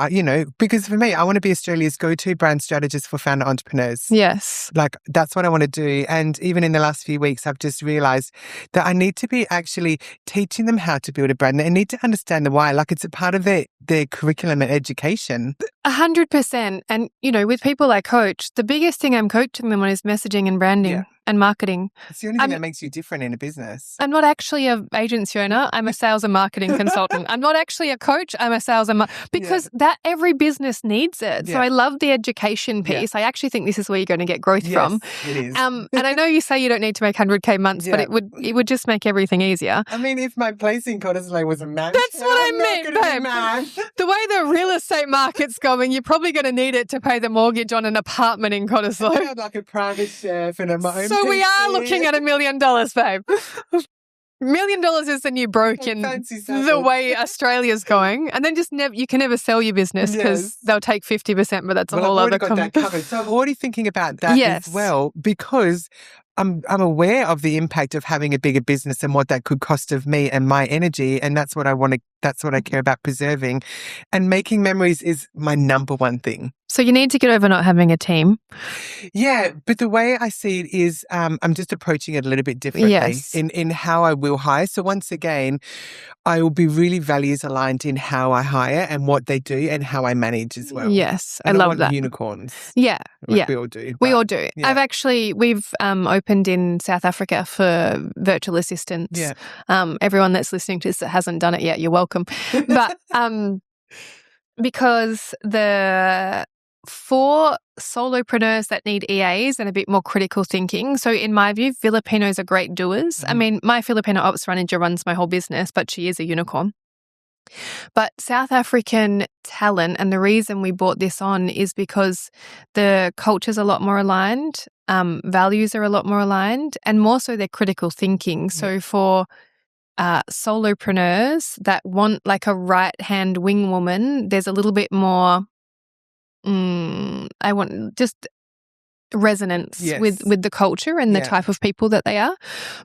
because for me, I want to be Australia's go-to brand strategist for founder entrepreneurs. Yes. Like, that's what I want to do. And even in the last few weeks, I've just realized that I need to be actually teaching them how to build a brand. They need to understand the why. Like, it's a part of their curriculum and education. 100%. And, with people I coach, the biggest thing I'm coaching them on is messaging and branding and marketing. It's the only thing that makes you different in a business. I'm not actually an agency owner. I'm a sales and marketing consultant. I'm not actually a coach. I'm a sales and because that every business needs it. So I love the education piece. I actually think this is where you're going to get growth from. It is. And I know you say you don't need to make 100K months, but it would just make everything easier. I mean, if my place in Cottesloe was a match, that's what I meant, babe. The way the real estate market's going, you're probably going to need it to pay the mortgage on an apartment in Cottesloe. I had like a private chef and my own. So we are looking at $1 million, babe. $1 million is the new broke in the way Australia's going. And then you can never sell your business because they'll take 50%, but that's a whole other conversation. I've already got that covered. So I'm already thinking about that as well, because I'm aware of the impact of having a bigger business and what that could cost of me and my energy. And that's what that's what I care about preserving. And making memories is my number one thing. So you need to get over not having a team. Yeah, but the way I see it is I'm just approaching it a little bit differently in how I will hire. So once again, I will be really values aligned in how I hire and what they do and how I manage as well. Yes, And I love that. Unicorns. Yeah, like we all do. We all do. Yeah. We've opened in South Africa for virtual assistants. Yeah. Everyone that's listening to this that hasn't done it yet, you're welcome. But because for solopreneurs that need EAs and a bit more critical thinking. So in my view, Filipinos are great doers. Mm-hmm. I mean, my Filipino ops manager runs my whole business, but she is a unicorn. But South African talent, and the reason we brought this on is because the culture's a lot more aligned, values are a lot more aligned, and more so their critical thinking. So for solopreneurs that want like a right-hand wing woman, there's a little bit more I want just resonance with the culture and the type of people that they are.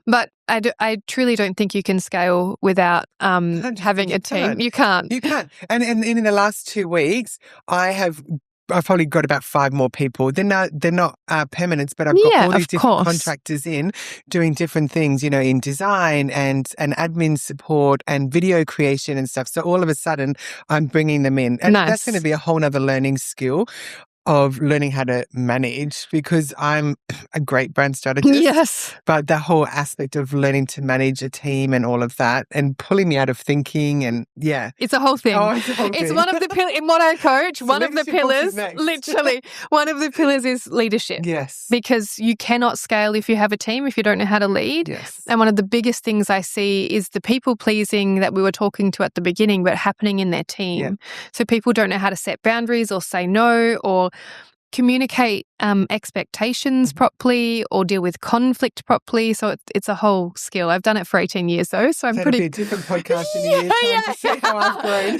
But I truly don't think you can scale without having a team. You can't. You can't. And in the last 2 weeks, I've probably got about 5 more people. They're not permanents, but I've got all these different contractors in doing different things, in design and admin support and video creation and stuff. So all of a sudden, I'm bringing them in. And that's going to be a whole nother learning skill of learning how to manage, because I'm a great brand strategist. Yes. But the whole aspect of learning to manage a team and all of that and pulling me out of thinking and It's a whole thing. Oh, it's a whole thing. It's one of the pillars, in what I coach, one of the pillars, literally, one of the pillars is leadership. Yes. Because you cannot scale if you have a team, if you don't know how to lead. Yes. And one of the biggest things I see is the people pleasing that we were talking to at the beginning, but happening in their team. Yeah. So people don't know how to set boundaries or say no or communicate expectations properly or deal with conflict properly. So it's a whole skill. I've done it for 18 years though, so I'm That'd pretty... be a different podcast in a year's time to see how I've grown.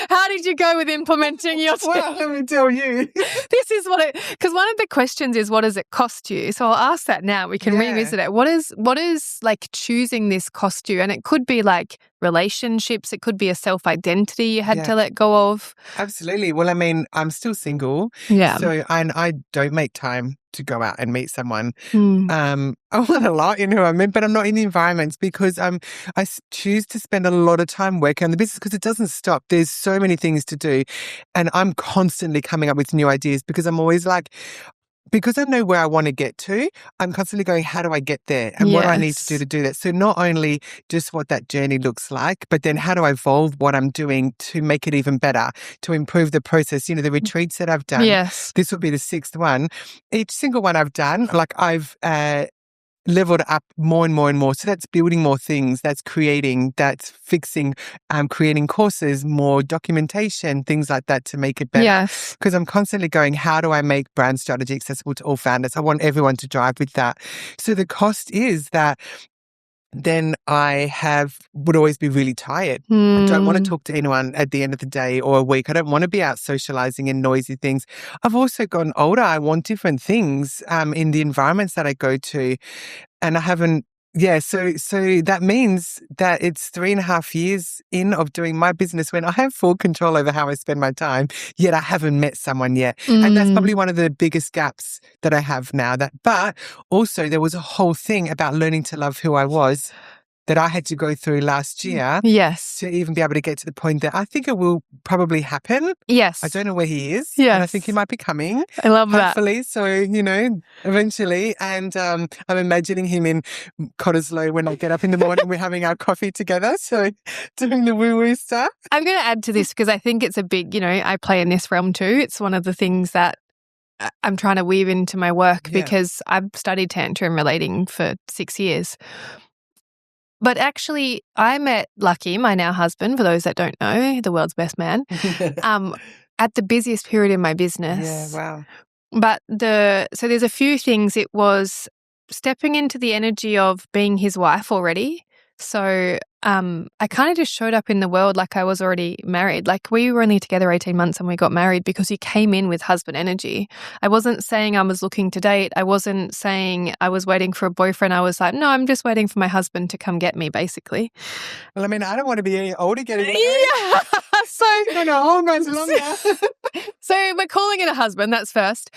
How did you go with implementing your team? Well, let me tell you. This is because one of the questions is, what does it cost you? So I'll ask that now. We can revisit it. What is like choosing this cost you? And it could be like relationships. It could be a self-identity you had to let go of. Absolutely. Well, I mean, I'm still single. Yeah. So I don't make time to go out and meet someone. I want a lot in who I'm in, but I'm not in the environments because I choose to spend a lot of time working on the business because it doesn't stop. There's so many things to do. And I'm constantly coming up with new ideas because I'm always like, because I know where I want to get to, I'm constantly going, how do I get there? And what do I need to do that? So not only just what that journey looks like, but then how do I evolve what I'm doing to make it even better, to improve the process? The retreats that I've done, this will be the 6th one. Each single one I've done, like I've leveled up more and more and more. So that's building more things, that's creating, that's fixing, creating courses, more documentation, things like that to make it better. Yes. Because I'm constantly going, how do I make brand strategy accessible to all founders? I want everyone to drive with that. So the cost is that then I would always be really tired. I don't want to talk to anyone at the end of the day or a week. I don't want to be out socializing in noisy things. I've also gotten older. I want different things in the environments that I go to. And I haven't, so that means that it's 3.5 years in of doing my business when I have full control over how I spend my time, yet I haven't met someone yet. And that's probably one of the biggest gaps that I have now. But also there was a whole thing about learning to love who I was that I had to go through last year. Yes. To even be able to get to the point that I think it will probably happen. Yes. I don't know where he is. Yes. And I think he might be coming. I love that. Hopefully. So, eventually. And I'm imagining him in Cottesloe when I get up in the morning, we're having our coffee together. So doing the woo-woo stuff. I'm going to add to this because I think it's a big, I play in this realm too. It's one of the things that I'm trying to weave into my work because I've studied tantrum relating for 6 years. But actually, I met Lucky, my now husband, for those that don't know, the world's best man, at the busiest period in my business. Yeah, wow. But so there's a few things. It was stepping into the energy of being his wife already, So I kind of just showed up in the world like I was already married. Like we were only together 18 months and we got married because he came in with husband energy. I wasn't saying I was looking to date. I wasn't saying I was waiting for a boyfriend. I was like, no, I'm just waiting for my husband to come get me, basically. Well, I mean, I don't want to be any older getting married. Yeah. So I don't know, hormones along now. So we're calling it a husband. That's first.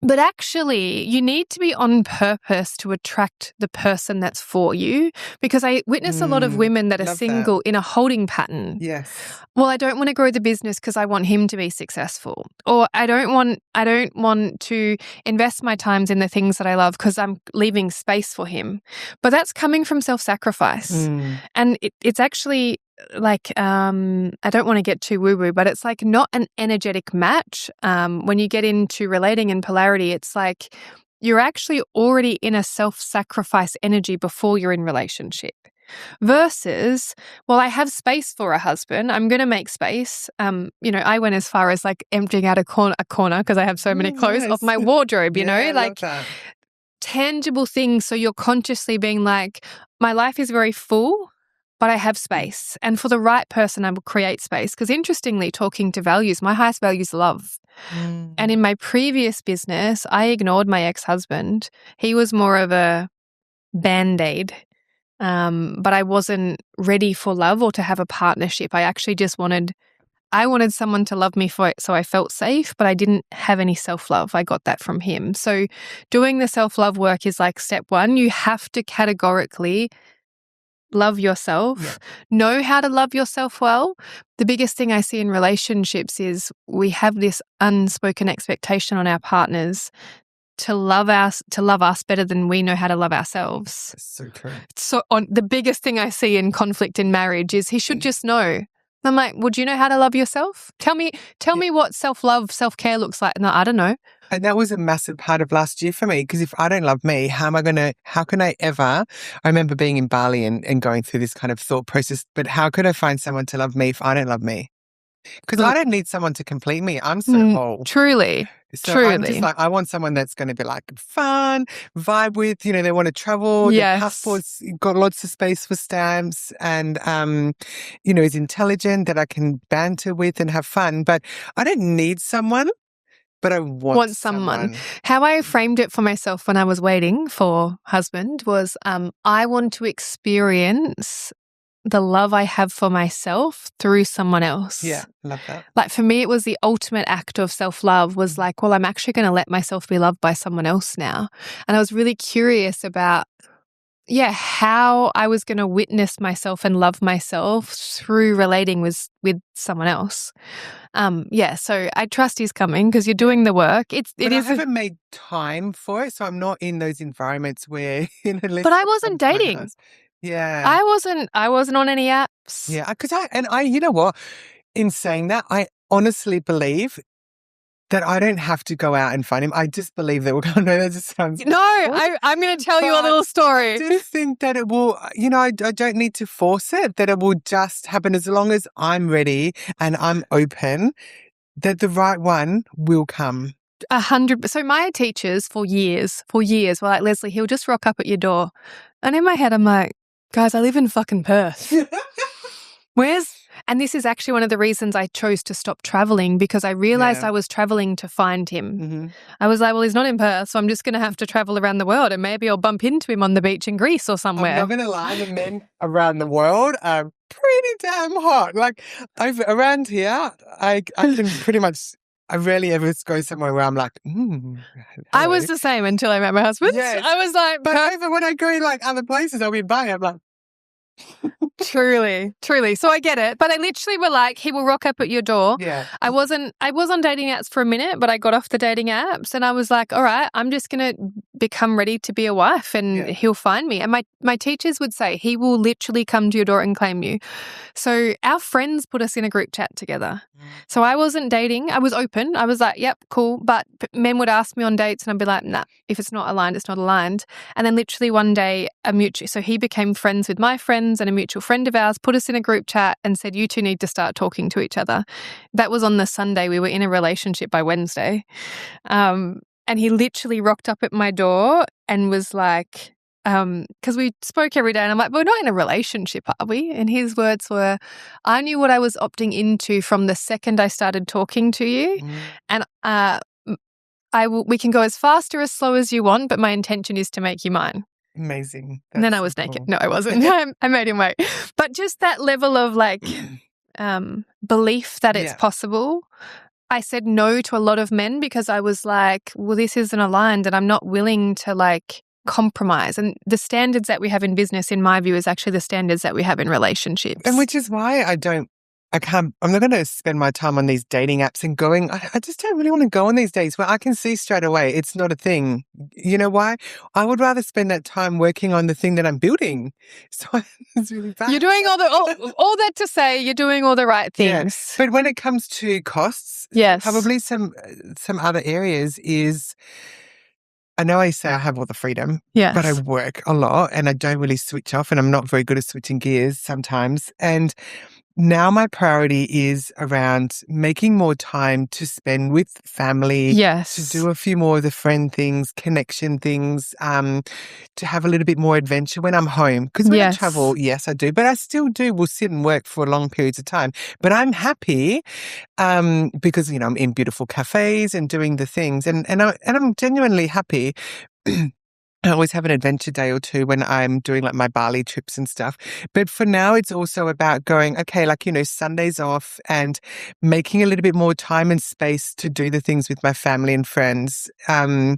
But actually, you need to be on purpose to attract the person that's for you, because I witness a lot of women that are single in a holding pattern. Yes. Well, I don't want to grow the business because I want him to be successful, or I don't want to invest my times in the things that I love because I'm leaving space for him. But that's coming from self-sacrifice, and it's actually like I don't want to get too woo-woo, but it's like not an energetic match. When you get into relating in polarity, it's like you're actually already in a self-sacrifice energy before you're in relationship. Versus, well, I have space for a husband. I'm going to make space. I went as far as like emptying out a corner because I have so many clothes off my wardrobe. I like love that. Tangible things. So you're consciously being like, my life is very full, but I have space. And for the right person, I will create space. Because interestingly, talking to values, my highest value is love. And in my previous business, I ignored my ex-husband. He was more of a Band-Aid. But I wasn't ready for love or to have a partnership. I actually just wanted someone to love me for it, so I felt safe, but I didn't have any self-love. I got that from him. So doing the self-love work is like step one. You have to categorically love yourself, know how to love yourself well. The biggest thing I see in relationships is we have this unspoken expectation on our partners to love us better than we know how to love ourselves. That's so true. So the biggest thing I see in conflict in marriage is he should just know. I'm like, well, do you know how to love yourself? Tell me what self-love, self-care looks like. No, I don't know. And that was a massive part of last year for me, because if I don't love me, how can I ever, I remember being in Bali and going through this kind of thought process, but how could I find someone to love me if I don't love me? Because I don't need someone to complete me. I'm so whole. Truly. I'm just like, I want someone that's going to be like fun, vibe with, they want to travel, their passports, got lots of space for stamps and, is intelligent, that I can banter with and have fun. But I don't need someone, but I want someone. How I framed it for myself when I was waiting for husband was I want to experience the love I have for myself through someone else. Yeah, love that. Like for me, it was the ultimate act of self-love was like, well, I'm actually going to let myself be loved by someone else now. And I was really curious about, how I was going to witness myself and love myself through relating with someone else. So I trust is coming because you're doing the work. I haven't made time for it, so I'm not in those environments where, But I wasn't dating. Yeah. I wasn't on any apps. Yeah, because you know what? In saying that, I honestly believe that I don't have to go out and find him. I just believe that we're going to know. That just sounds... No, I'm going to tell you a little story. I do think that it will, I don't need to force it, that it will just happen as long as I'm ready and I'm open, that the right one will come. 100%. So my teachers for years were like, Leslie, he'll just rock up at your door. And in my head, I'm like, guys, I live in fucking Perth. And this is actually one of the reasons I chose to stop traveling, because I realized I was traveling to find him. Mm-hmm. I was like, well, he's not in Perth, so I'm just going to have to travel around the world and maybe I'll bump into him on the beach in Greece or somewhere. I'm not going to lie, the men around the world are pretty damn hot. Like around here, I can pretty much... I rarely ever go somewhere where I'm like, I was the same until I met my husband. Yes. I was like... But when I go like other places, I'll be in Bali, I'm like... Truly. So I get it. But I literally were like, he will rock up at your door. Yeah. I was on dating apps for a minute, but I got off the dating apps and I was like, all right, I'm just going to become ready to be a wife and he'll find me. And my teachers would say, he will literally come to your door and claim you. So our friends put us in a group chat together. So I wasn't dating. I was open. I was like, yep, cool. But men would ask me on dates and I'd be like, nah, if it's not aligned, it's not aligned. And then literally one day, so he became friends with my friends, and a mutual friend of ours put us in a group chat and said, you two need to start talking to each other. That was on the Sunday. We were in a relationship by Wednesday. And he literally rocked up at my door and was like, because we spoke every day and I'm like, we're not in a relationship, are we? And his words were, I knew what I was opting into from the second I started talking to you. And we can go as fast or as slow as you want, but my intention is to make you mine. Amazing. And then I was naked. No, I wasn't. I made him wait. But just that level of like belief that it's possible. I said no to a lot of men because I was like, well, this isn't aligned and I'm not willing to like compromise. And the standards that we have in business, in my view, is actually the standards that we have in relationships. And which is why I'm not going to spend my time on these dating apps and going, I just don't really want to go on these dates where I can see straight away it's not a thing. You know why? I would rather spend that time working on the thing that I'm building. So it's really bad. You're doing all that to say you're doing all the right things. Yeah. But when it comes to costs, yes, probably some other areas is, I know I say I have all the freedom, yes, but I work a lot and I don't really switch off and I'm not very good at switching gears sometimes. And now my priority is around making more time to spend with family, yes, to do a few more of the friend things, connection things, to have a little bit more adventure when I'm home. Because when I travel, yes, I do, but I still will sit and work for long periods of time. But I'm happy because, I'm in beautiful cafes and doing the things and I'm genuinely happy. I always have an adventure day or two when I'm doing like my Bali trips and stuff. But for now, it's also about going, okay, like, Sundays off and making a little bit more time and space to do the things with my family and friends. I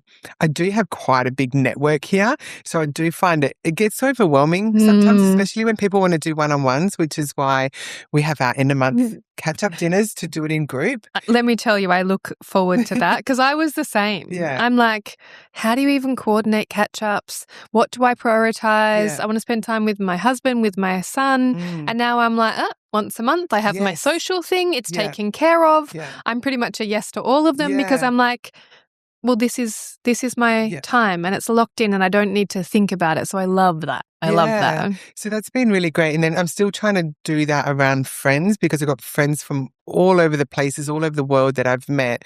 do have quite a big network here. So I do find it gets overwhelming sometimes, especially when people want to do one-on-ones, which is why we have our end of month catch-up dinners to do it in group. Let me tell you, I look forward to that because I was the same. Yeah. I'm like, how do you even coordinate catch-ups? What do I prioritize? I want to spend time with my husband, with my son. And now I'm like, once a month I have my social thing. It's taken care of. I'm pretty much a yes to all of them because I'm like, well, this is my time and it's locked in and I don't need to think about it. So I love that. I love that. So that's been really great. And then I'm still trying to do that around friends because I've got friends from all over the places, all over the world that I've met.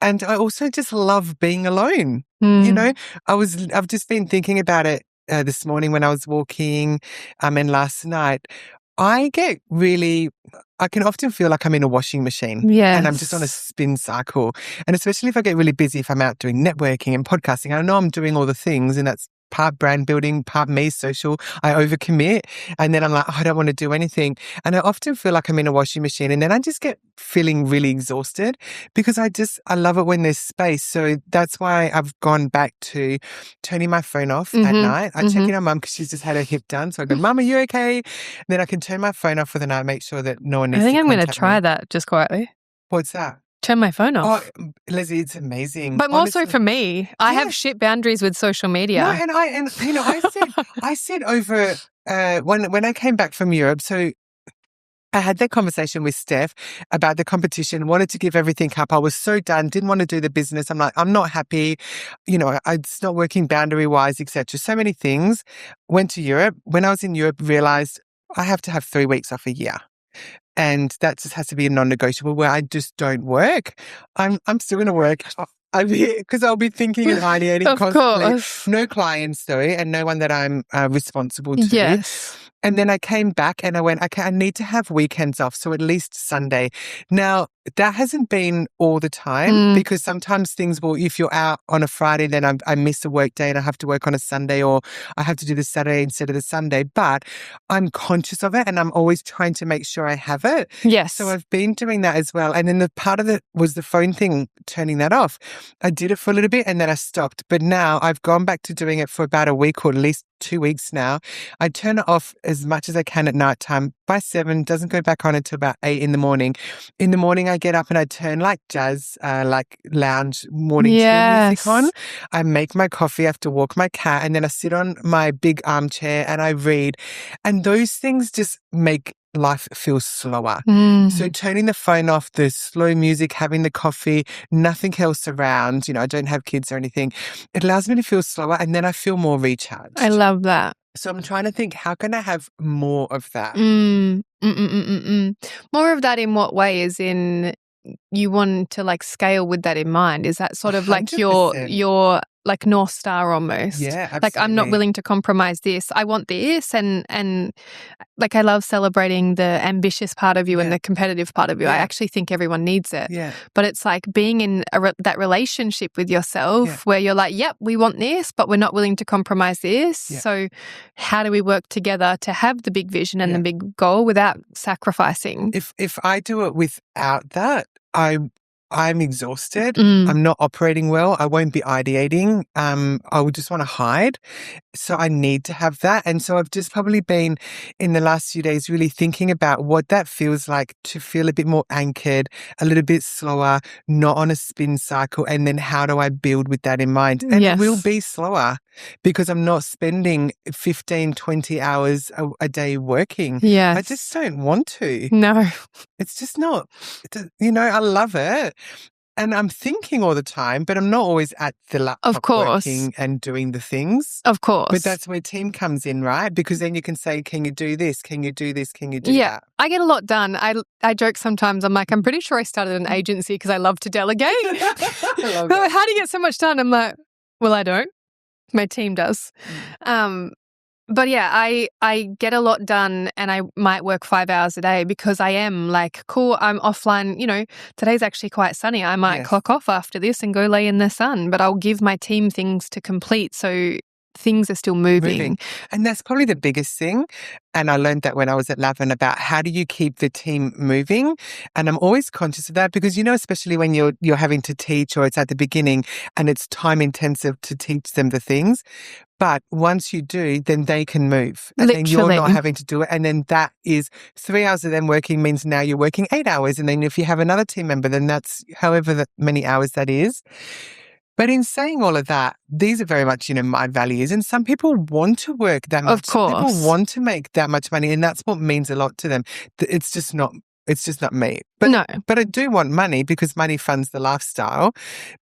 And I also just love being alone. I've just been thinking about it this morning when I was walking and last night. I can often feel like I'm in a washing machine and I'm just on a spin cycle. And especially if I get really busy, if I'm out doing networking and podcasting, I know I'm doing all the things and that's part brand building, part me social. I overcommit and then I'm like, I don't want to do anything. And I often feel like I'm in a washing machine and then I just get feeling really exhausted because I love it when there's space. So that's why I've gone back to turning my phone off at night. I check in on Mum because she's just had her hip done. So I go, Mum, are you okay? Then I can turn my phone off for the night, make sure that no one needs to I think I'm going to try me. that just quietly. What's that? Turn my phone off. Oh, Leslie, it's amazing. But more so for me. I have shit boundaries with social media. No, I said over when I came back from Europe, so I had that conversation with Steph about the competition, wanted to give everything up. I was so done, didn't want to do the business. I'm like, I'm not happy. It's not working boundary wise, etc. So many things. Went to Europe. When I was in Europe, realized I have to have 3 weeks off a year. And that just has to be a non-negotiable where I just don't work. I'm still going to work. I'm here because I'll be thinking and ideating constantly. Course. No clients though, and no one that I'm responsible to. Yes. And then I came back and I went, okay, I need to have weekends off. So at least Sunday. Now, that hasn't been all the time because sometimes things if you're out on a Friday, then I miss a work day and I have to work on a Sunday or I have to do the Saturday instead of the Sunday. But I'm conscious of it and I'm always trying to make sure I have it. Yes. So I've been doing that as well. And then the part of it was the phone thing, turning that off. I did it for a little bit and then I stopped. But now I've gone back to doing it for about a week or at least 2 weeks now. I turn it off as much as I can at night time. By 7, doesn't go back on until about 8 in the morning. In the morning, I get up and I turn like jazz, like lounge morning chill music on. I make my coffee, I have to walk my cat, and then I sit on my big armchair and I read. And those things just make life feel slower. So turning the phone off, the slow music, having the coffee, nothing else around, I don't have kids or anything. It allows me to feel slower and then I feel more recharged. I love that. So I'm trying to think, how can I have more of that? More of that in what way? Is in you want to like scale with that in mind? Is that sort of like 100%. your like North Star almost. Yeah, absolutely. Like I'm not willing to compromise this. I want this, and like I love celebrating the ambitious part of you and the competitive part of you. I actually think everyone needs it. Yeah. But it's like being in that relationship with yourself where you're like, yep, we want this, but we're not willing to compromise this. Yeah. So how do we work together to have the big vision and the big goal without sacrificing? If I do it without that, I'm exhausted. I'm not operating well. I won't be ideating. I would just want to hide. So I need to have that. And so I've just probably been in the last few days really thinking about what that feels like to feel a bit more anchored, a little bit slower, not on a spin cycle. And then how do I build with that in mind? And it will be slower because I'm not spending 15, 20 hours a day working. Yes. I just don't want to. No. It's just not, I love it. And I'm thinking all the time, but I'm not always at the laptop working and doing the things. Of course. But that's where team comes in, right? Because then you can say, can you do this? Can you do this? Can you do that? I get a lot done. I joke sometimes. I'm like, I'm pretty sure I started an agency because I love to delegate. I love that. How do you get so much done? I'm like, well, I don't. My team does. But yeah, I get a lot done and I might work 5 hours a day because I am like, cool, I'm offline. Today's actually quite sunny. I might clock off after this and go lay in the sun, but I'll give my team things to complete so things are still moving. And that's probably the biggest thing. And I learned that when I was at Lavin about how do you keep the team moving? And I'm always conscious of that because, especially when you're having to teach or it's at the beginning and it's time intensive to teach them the things. But once you do, then they can move. And then you're not having to do it. And then that is 3 hours of them working means now you're working 8 hours. And then if you have another team member, then that's however many hours that is. But in saying all of that, these are very much, my values. And some people want to work that much. Of course. Some people want to make that much money. And that's what means a lot to them. It's just not me. But I do want money because money funds the lifestyle.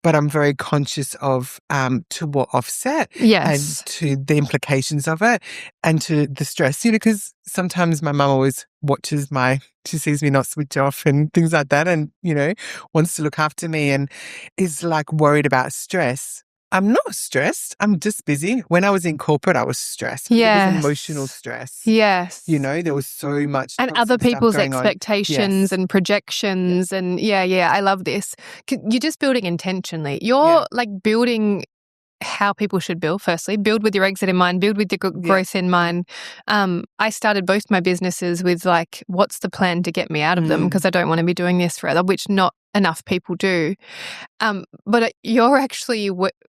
But I'm very conscious of to what offset and to the implications of it and to the stress. Because sometimes my mum always watches she sees me not switch off and things like that and, wants to look after me and is like worried about stress. I'm not stressed. I'm just busy. When I was in corporate, I was stressed. Yes. It was emotional stress. Yes. There was so much. And other people's expectations and projections. And I love this. You're just building intentionally. You're like building how people should build, firstly. Build with your exit in mind, build with your growth in mind. I started both my businesses with like, what's the plan to get me out of them? Because I don't want to be doing this forever, which not enough people do. But you're actually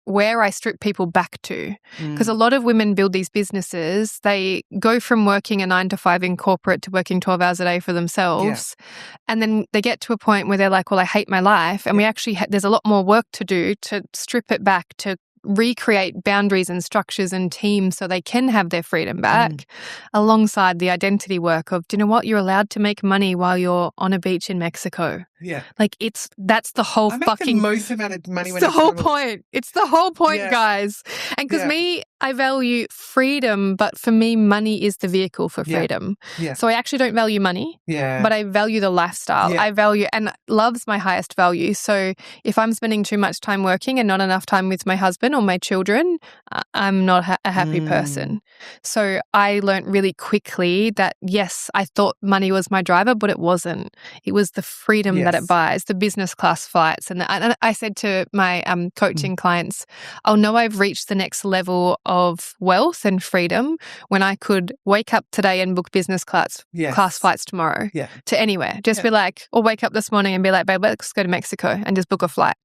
where I strip people back to. Because a lot of women build these businesses. They go from working a 9-to-5 in corporate to working 12 hours a day for themselves. And then they get to a point where they're like, well, I hate my life. And we actually, there's a lot more work to do to strip it back, to recreate boundaries and structures and teams so they can have their freedom back alongside the identity work of, do you know what? You're allowed to make money while you're on a beach in Mexico. Yeah. Like that's the whole I fucking... make the most amount of money when it's the whole point. It's the whole point, guys. And because me, I value freedom, but for me, money is the vehicle for freedom. Yeah. So I actually don't value money, but I value the lifestyle. I value, and love's my highest value. So if I'm spending too much time working and not enough time with my husband or my children, I'm not a happy person. So I learned really quickly that, yes, I thought money was my driver, but it wasn't. It was the freedom that it buys, the business class flights. And I said to my coaching clients, I'll know I've reached the next level of wealth and freedom when I could wake up today and book business class flights tomorrow to anywhere. Just be like, or wake up this morning and be like, babe, let's go to Mexico and just book a flight.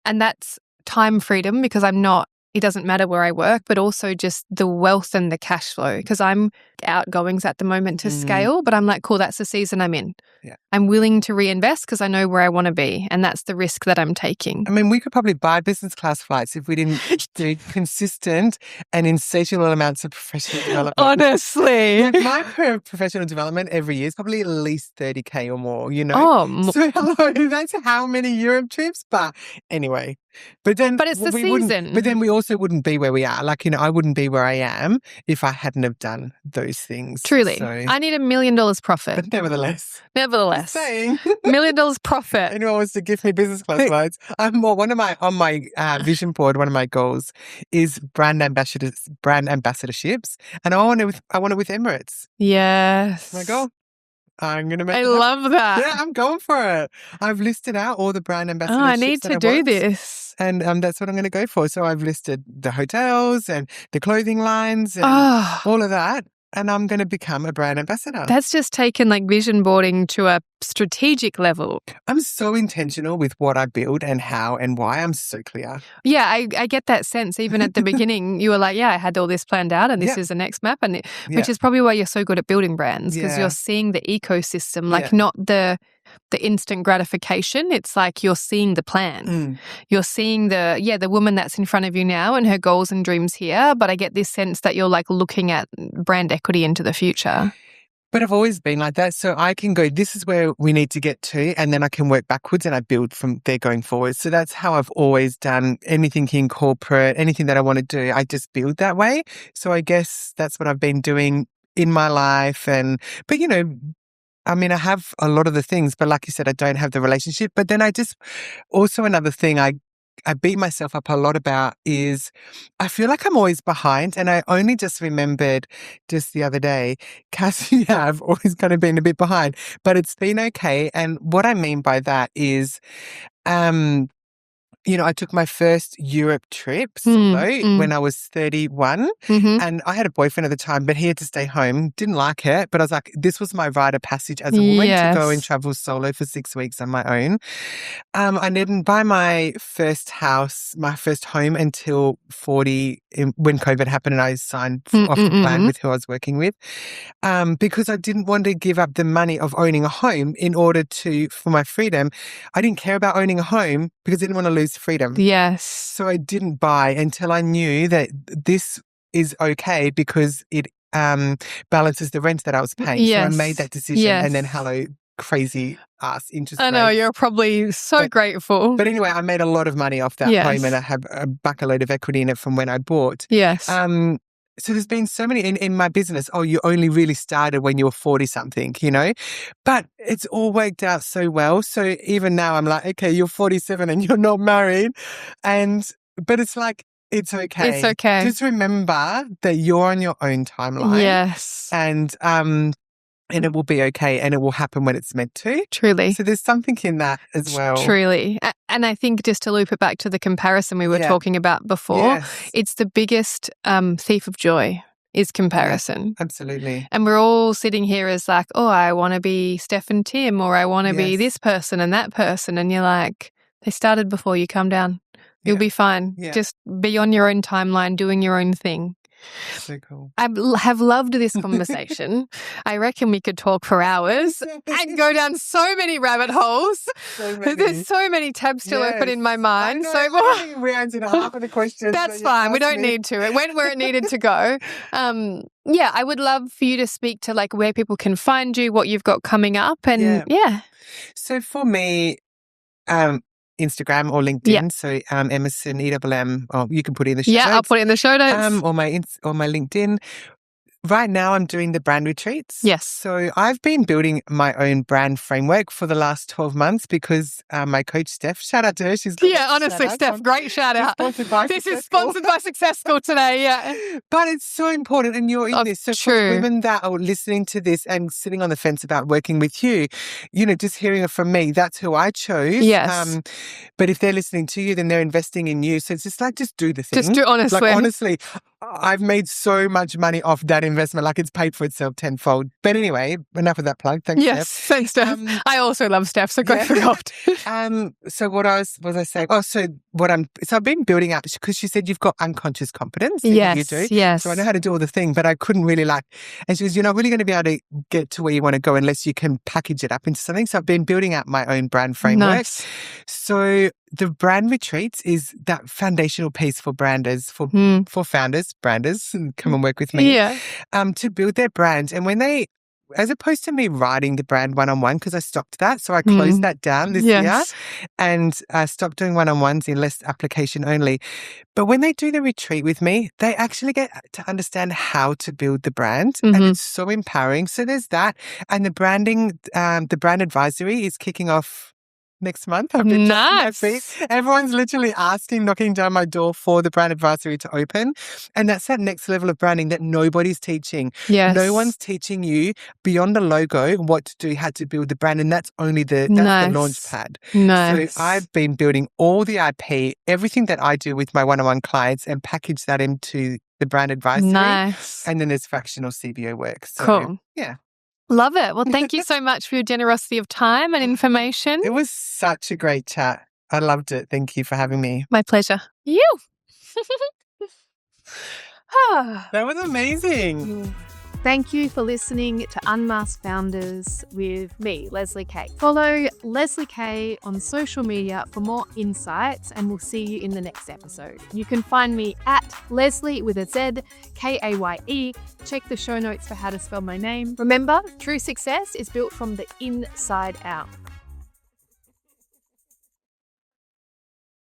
And that's time freedom because it doesn't matter where I work, but also just the wealth and the cash flow because I'm outgoings at the moment to scale, but I'm like, cool, that's the season I'm in. Yeah. I'm willing to reinvest because I know where I want to be and that's the risk that I'm taking. I mean, we could probably buy business class flights if we didn't do consistent and insatiable amounts of professional development. Honestly. My professional development every year is probably at least 30K or more, So hello, that's how many Europe trips? But anyway. But it's the season. But then we also wouldn't be where we are. Like, I wouldn't be where I am if I hadn't have done those things. Truly. So, I need $1 million profit. But nevertheless. Nevertheless, saying. $1 million profit. Anyone wants to give me business class flights? I'm more on my vision board. One of my goals is brand ambassadorships, and I want it with Emirates. Yes. Like, oh, I'm gonna make. I love that. Yeah, I'm going for it. I've listed out all the brand ambassadorships. I need to do this. And that's what I'm going to go for. So I've listed the hotels and the clothing lines and all of that. And I'm going to become a brand ambassador. That's just taken like vision boarding to a strategic level. I'm so intentional with what I build and how and why. I'm so clear. Yeah, I get that sense. Even at the beginning, you were like, yeah, I had all this planned out and this is the next map. And which is probably why you're so good at building brands, because you're seeing the ecosystem, like not the instant gratification. It's like you're seeing the plan. You're seeing the woman that's in front of you now and her goals and dreams here. But I get this sense that you're like looking at brand equity into the future. But I've always been like that. So I can go, this is where we need to get to, and then I can work backwards and I build from there going forward. So that's how I've always done anything in corporate, anything that I want to do, I just build that way. So I guess that's what I've been doing in my life. But you know, I mean, I have a lot of the things, but like you said, I don't have the relationship. But then also another thing I beat myself up a lot about is I feel like I'm always behind. And I only just remembered just the other day, Cassie, I've always kind of been a bit behind, but it's been okay. And what I mean by that is, you know, I took my first Europe trip solo when I was 31 and I had a boyfriend at the time, but he had to stay home. Didn't like it, but I was like, this was my rite of passage as a woman to go and travel solo for 6 weeks on my own. I didn't buy my first house, my first home until 40 when COVID happened and I signed off the plan with who I was working with because I didn't want to give up the money of owning a home in order for my freedom. I didn't care about owning a home because I didn't want to lose freedom. Yes. So I didn't buy until I knew that this is okay because it balances the rent that I was paying. Yes. So I made that decision and then hello, crazy ass interest rate. I know, you're probably grateful. But anyway, I made a lot of money off that home and I have a bucket of equity in it from when I bought. Yes. So there's been so many in my business. Oh, you only really started when you were 40 something, you know, but it's all worked out so well. So even now I'm like, okay, you're 47 and you're not married. But it's like, it's okay. It's okay. Just remember that you're on your own timeline. Yes. And it will be okay and it will happen when it's meant to. Truly. So there's something in that as well. Truly. And I think just to loop it back to the comparison we were talking about before, it's the biggest thief of joy is comparison. Yeah, absolutely. And we're all sitting here as like, oh, I want to be Steph and Tim or I want to be this person and that person. And you're like, they started before you, calm down. You'll be fine. Yeah. Just be on your own timeline, doing your own thing. So cool. I have loved this conversation. I reckon we could talk for hours and go down so many rabbit holes. There's so many tabs still open in my mind. We answered half of the questions. That's fine. We don't need to. It went where it needed to go. I would love for you to speak to like where people can find you, what you've got coming up, and So for me, Instagram or LinkedIn. So Emerson, EMM, you can put it in the show notes. Yeah, I'll put it in the show notes. Or my LinkedIn. Right now I'm doing the brand retreats. Yes. So I've been building my own brand framework for the last 12 months because my coach Steph, shout out to her. She's honestly, Steph, great shout out. This is sponsored by Success School today, But it's so important and you're in this. So for women that are listening to this and sitting on the fence about working with you, you know, just hearing it from me, that's who I chose. Yes. But if they're listening to you, then they're investing in you. So it's just like, just do the thing. Just do honestly. Like honestly, I've made so much money off that investment, like it's paid for itself tenfold. But anyway, enough of that plug. Thanks, Steph. Thanks, Steph. I also love Steph, so go for it. So what was I saying? Oh, so I've been building out because she said you've got unconscious competence. Yes, you do. Yes. So I know how to do all the thing, but I couldn't really and she goes, you're not really going to be able to get to where you want to go unless you can package it up into something. So I've been building out my own brand framework. Nice. So the brand retreats is that foundational piece for branders, for founders, branders, come and work with me. Yeah. To build their brand. And when they as opposed to me writing the brand one-on-one, because I stopped that. So I closed that down this year and stopped doing one-on-ones in less application only. But when they do the retreat with me, they actually get to understand how to build the brand. And it's so empowering. So there's that. And the brand advisory is kicking off next month. I've been nice. Everyone's literally knocking down my door for the brand advisory to open. And that's that next level of branding that nobody's teaching. Yes. No one's teaching you beyond the logo what to do, how to build the brand. And that's only the launch pad. Nice. So I've been building all the IP, everything that I do with my one-on-one clients, and package that into the brand advisory. Nice. And then there's fractional CBO work. So, cool. Yeah. Love it. Well, thank you so much for your generosity of time and information. It was such a great chat. I loved it. Thank you for having me. My pleasure. You. That was amazing. Thank you for listening to Unmasked Founders with me, Leslie Kay. Follow Leslie Kay on social media for more insights, and we'll see you in the next episode. You can find me at Leslie with a Z, Kaye. Check the show notes for how to spell my name. Remember, true success is built from the inside out.